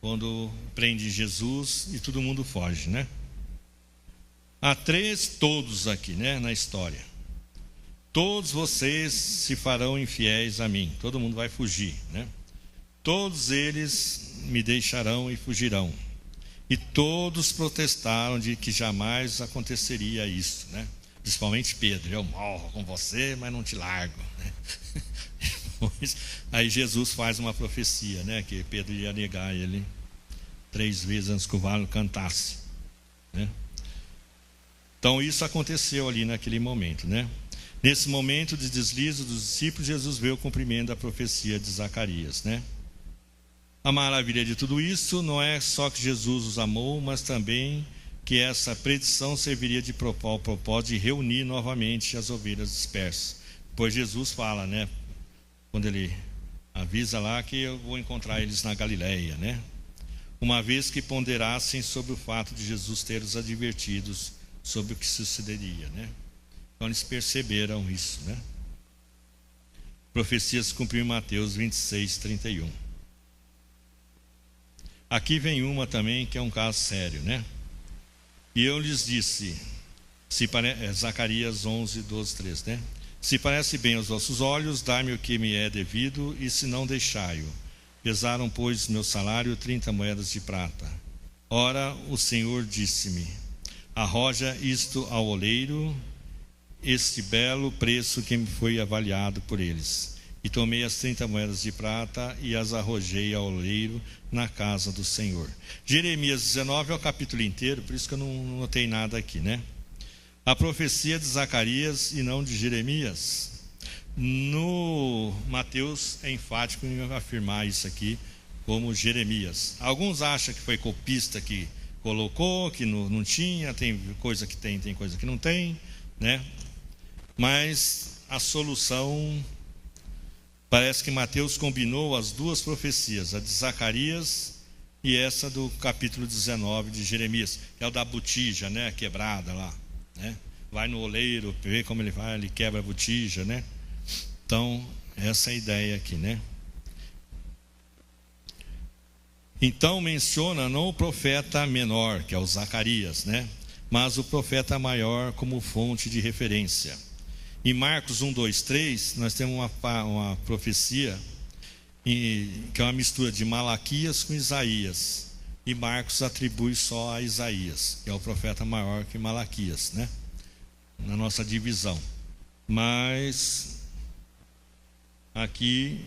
Quando prende Jesus e todo mundo foge, né? Há 3 todos aqui, né, na história. Todos vocês se farão infiéis a mim. Todo mundo vai fugir, né? Todos eles me deixarão e fugirão. E todos protestaram de que jamais aconteceria isso, né? Principalmente Pedro. Eu morro com você, mas não te largo, né? Aí Jesus faz uma profecia, né? Que Pedro ia negar ele 3 vezes antes que o galo cantasse, né? Então isso aconteceu ali naquele momento, né? Nesse momento de deslize dos discípulos, Jesus vê o cumprimento da profecia de Zacarias, né? A maravilha de tudo isso não é só que Jesus os amou, mas também que essa predição serviria de propósito de reunir novamente as ovelhas dispersas. Pois Jesus fala, né? Quando ele avisa lá que eu vou encontrar eles na Galileia, né? Uma vez que ponderassem sobre o fato de Jesus ter os advertidos sobre o que sucederia, né? Então eles perceberam isso, né? Profecia se cumpriu em Mateus 26, 31. Aqui vem uma também que é um caso sério, né? E eu lhes disse, Zacarias 11, 12, 13, né? Se parece bem aos vossos olhos, dai-me o que me é devido, e se não, deixai-o. Pesaram, pois, meu salário 30 moedas de prata. Ora, o Senhor disse-me, arroja isto ao oleiro, este belo preço que me foi avaliado por eles. E tomei as 30 moedas de prata e as arrojei ao oleiro na casa do Senhor. Jeremias 19 é o capítulo inteiro, por isso que eu não notei nada aqui, né? A profecia de Zacarias e não de Jeremias. No Mateus é enfático em afirmar isso aqui como Jeremias. Alguns acham que foi copista que colocou, que não tinha, tem coisa que tem coisa que não tem, né? Mas a solução, parece que Mateus combinou as 2 profecias, a de Zacarias e essa do capítulo 19 de Jeremias, que é o da botija, né, quebrada lá, né? Vai no oleiro, vê como ele quebra a botija, né? Então, essa é a ideia aqui, né? Então menciona não o profeta menor, que é o Zacarias, né? Mas o profeta maior como fonte de referência. Em Marcos 1, 2, 3, nós temos uma profecia que é uma mistura de Malaquias com Isaías. E Marcos atribui só a Isaías, que é o profeta maior que Malaquias, né? Na nossa divisão. Mas aqui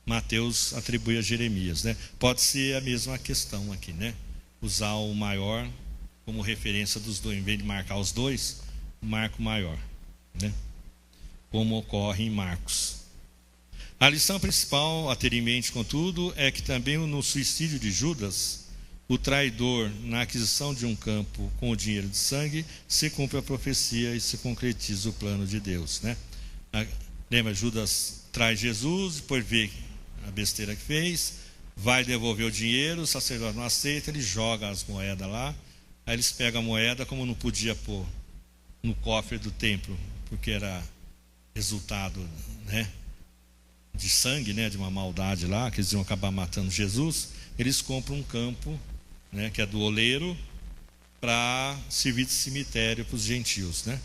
Mateus atribui a Jeremias, né? Pode ser a mesma questão aqui, né? Usar o maior como referência dos 2, em vez de marcar os 2, marca o maior, né? Como ocorre em Marcos. A lição principal a ter em mente, contudo, é que também no suicídio de Judas, o traidor, na aquisição de um campo com o dinheiro de sangue, se cumpre a profecia e se concretiza o plano de Deus, né? Lembra, Judas traz Jesus, depois vê a besteira que fez, vai devolver o dinheiro, o sacerdote não aceita, ele joga as moedas lá. Aí eles pegam a moeda, como não podia pôr no cofre do templo, porque era resultado, né, de sangue, né, de uma maldade lá, que eles iam acabar matando Jesus. Eles compram um campo, né, que é do oleiro, para servir de cemitério para os gentios, né?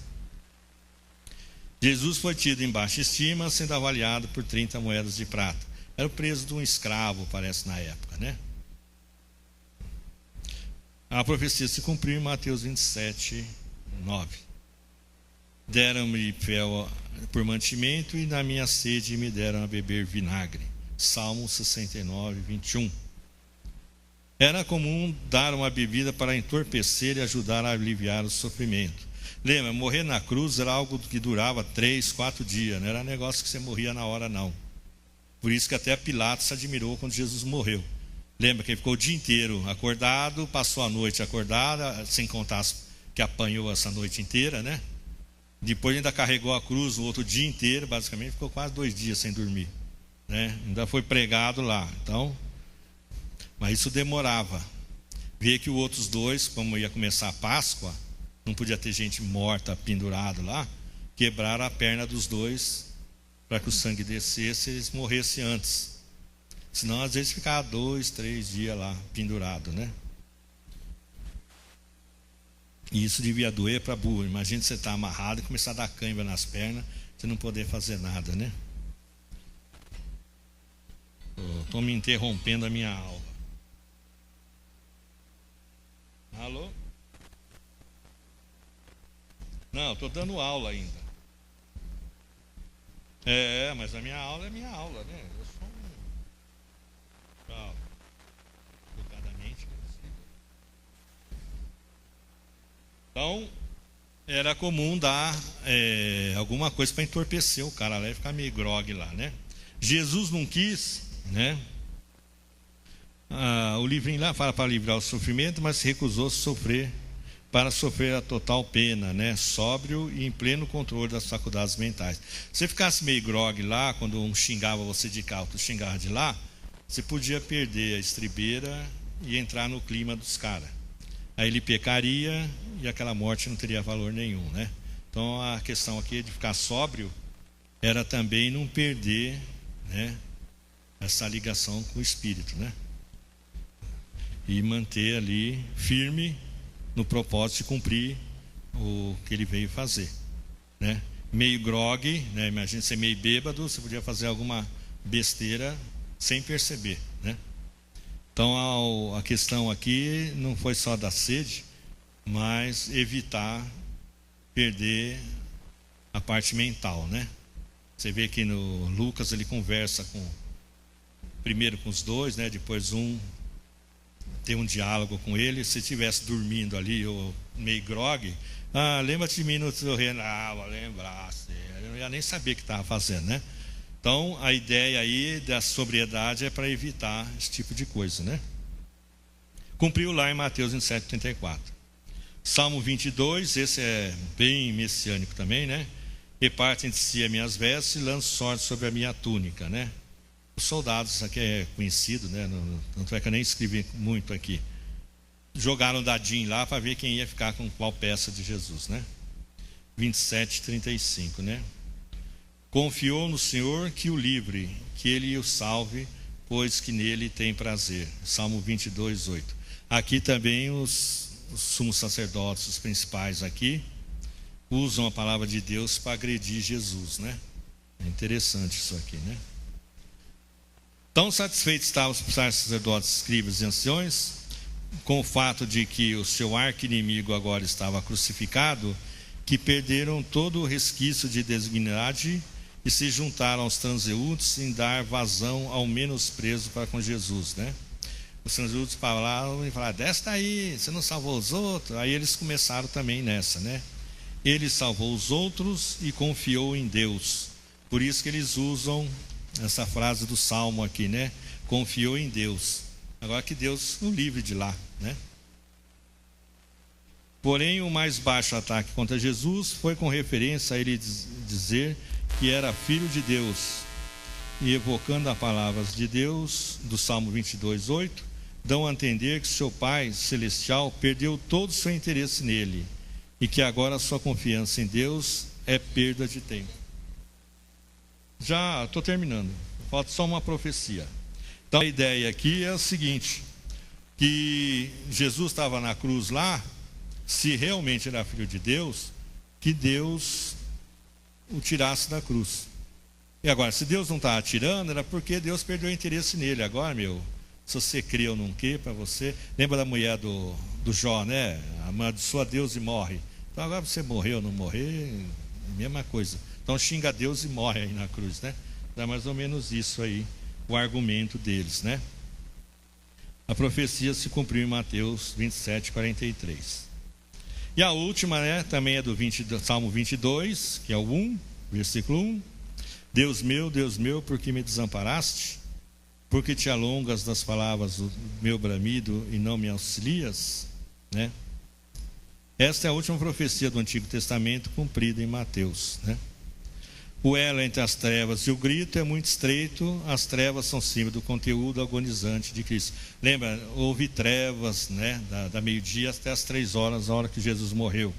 Jesus foi tido em baixa estima, sendo avaliado por 30 moedas de prata. Era o preço de um escravo, parece, na época, né? A profecia se cumpriu em Mateus 27, 9. Deram-me fel por mantimento e na minha sede me deram a beber vinagre. Salmo 69, 21. Era comum dar uma bebida para entorpecer e ajudar a aliviar o sofrimento. Lembra, morrer na cruz era algo que durava 3, 4 dias, não era negócio que você morria na hora, não. Por isso que até Pilatos se admirou quando Jesus morreu. Lembra que ele ficou o dia inteiro acordado, passou a noite acordado, sem contar que apanhou essa noite inteira, né? Depois ainda carregou a cruz o outro dia inteiro, basicamente ficou quase 2 dias sem dormir, né? Ainda foi pregado lá. Então, mas isso demorava. Vê que os outros dois, como ia começar a Páscoa, não podia ter gente morta pendurado lá, quebraram a perna dos dois para que o sangue descesse e eles morressem antes. Senão às vezes ficava 2, 3 dias lá pendurado, né? E isso devia doer para burro. Imagina você estar amarrado e começar a dar cãibra nas pernas, você não poder fazer nada, né? Estou me interrompendo a minha aula. Alô? Não, estou dando aula ainda. Mas a minha aula é minha aula, né? Eu sou educadamente. Então, era comum dar alguma coisa para entorpecer o cara lá e ficar meio grogue lá, né? Jesus não quis, né? O livrinho lá fala para livrar o sofrimento, mas se recusou sofrer para sofrer a total pena, né? Sóbrio e em pleno controle das faculdades mentais. Se você ficasse meio grogue lá, quando um xingava você de cá, outro xingava de lá, você podia perder a estribeira e entrar no clima dos caras. Aí ele pecaria e aquela morte não teria valor nenhum, né? Então a questão aqui de ficar sóbrio era também não perder, né, essa ligação com o Espírito, né? E manter ali firme no propósito de cumprir o que ele veio fazer, né? Meio grogue, né? Imagina você meio bêbado, você podia fazer alguma besteira sem perceber, né? Então a questão aqui não foi só da sede, mas evitar perder a parte mental, né? Você vê que no Lucas ele conversa primeiro com os dois, né? Depois tem um diálogo com ele. Se estivesse dormindo ali ou meio grogue, lembra-te de mim no teu reino. Vou lembrar, eu não ia nem saber o que estava fazendo, né? Então a ideia aí da sobriedade é para evitar esse tipo de coisa, né? Cumpriu lá em Mateus 27:34. Salmo 22, esse é bem messiânico também, né? Repartem de si as minhas vestes e lançam sorte sobre a minha túnica, né? Os soldados, isso aqui é conhecido, né? Tanto é que eu nem escrevi muito aqui. Jogaram dadinho lá para ver quem ia ficar com qual peça de Jesus, né? 27:35, né? Confiou no Senhor que o livre, que ele o salve, pois que nele tem prazer. Salmo 22:8. Aqui também os sumos sacerdotes, os principais aqui, usam a palavra de Deus para agredir Jesus, né? É interessante isso aqui, né? Tão satisfeitos estavam os sacerdotes, escribas e anciões com o fato de que o seu arqui-inimigo agora estava crucificado, que perderam todo o resquício de dignidade e se juntaram aos transeuntes em dar vazão ao menosprezo para com Jesus, né? Os transeuntes falaram e falaram: desce daí, você não salvou os outros? Aí eles começaram também nessa, né? Ele salvou os outros e confiou em Deus. Por isso que eles usam essa frase do Salmo aqui, né? Confiou em Deus. Agora que Deus o livre de lá, né? Porém, o mais baixo ataque contra Jesus foi com referência a ele dizer que era filho de Deus. E evocando as palavras de Deus, do Salmo 22:8, dão a entender que seu Pai Celestial perdeu todo o seu interesse nele e que agora a sua confiança em Deus é perda de tempo. Já estou terminando, falta só uma profecia. Então a ideia aqui é o seguinte, que Jesus estava na cruz lá, se realmente era filho de Deus, que Deus o tirasse da cruz. E agora, se Deus não estava tirando, era porque Deus perdeu o interesse nele. Agora, se você crê ou não crê, para você, lembra da mulher do Jó, né? Amaldiçoa Deus e morre. Então agora você morreu ou não morrer, mesma coisa. Então xinga Deus e morre aí na cruz, né? Dá mais ou menos isso aí, o argumento deles, né? A profecia se cumpriu em Mateus 27:43. E a última, né, também é do Salmo 22, que é o 1, versículo 1. Deus meu, por que me desamparaste? Porque te alongas das palavras do meu bramido e não me auxilias, né? Esta é a última profecia do Antigo Testamento cumprida em Mateus, né? O elo entre as trevas e o grito é muito estreito. As trevas são símbolo do conteúdo agonizante de Cristo. Lembra, houve trevas, né, da meio-dia até as 3 horas, a hora que Jesus morreu.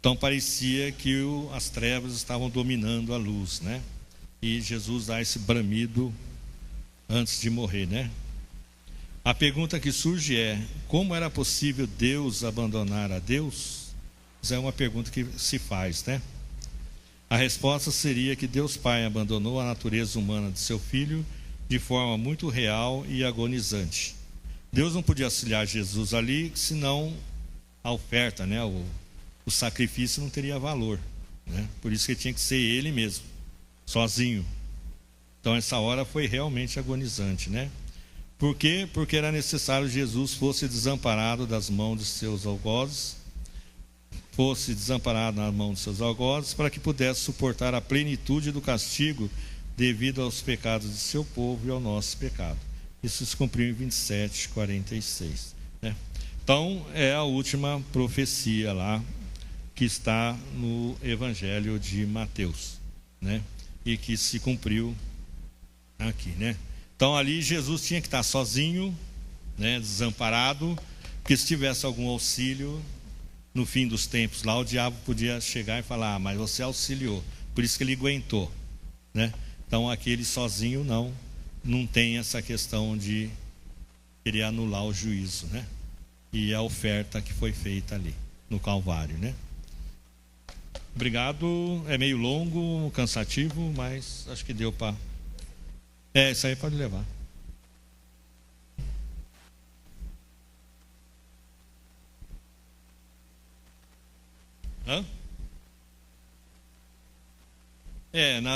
Então parecia que as trevas estavam dominando a luz, né? E Jesus dá esse bramido antes de morrer, né? A pergunta que surge é: como era possível Deus abandonar a Deus? Essa é uma pergunta que se faz, né? A resposta seria que Deus Pai abandonou a natureza humana de seu Filho de forma muito real e agonizante. Deus não podia auxiliar Jesus ali, senão a oferta, né, o sacrifício não teria valor, né? Por isso que tinha que ser ele mesmo, sozinho. Então essa hora foi realmente agonizante, né? Por quê? Porque era necessário que Jesus fosse desamparado das mãos de seus algozes, para que pudesse suportar a plenitude do castigo devido aos pecados de seu povo e ao nosso pecado. Isso se cumpriu em 27:46, né? Então é a última profecia lá que está no Evangelho de Mateus, né? E que se cumpriu aqui, né? Então ali Jesus tinha que estar sozinho, né, desamparado, porque se tivesse algum auxílio no fim dos tempos lá, o diabo podia chegar e falar: mas você auxiliou, por isso que ele aguentou, né? Então aquele sozinho não tem essa questão de querer anular o juízo, né? E a oferta que foi feita ali no Calvário, né? Obrigado, é meio longo, cansativo, mas acho que deu para... isso aí pode levar.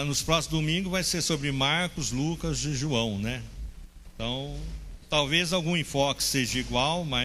Nos próximos domingos vai ser sobre Marcos, Lucas e João, né? Então, talvez algum enfoque seja igual, mas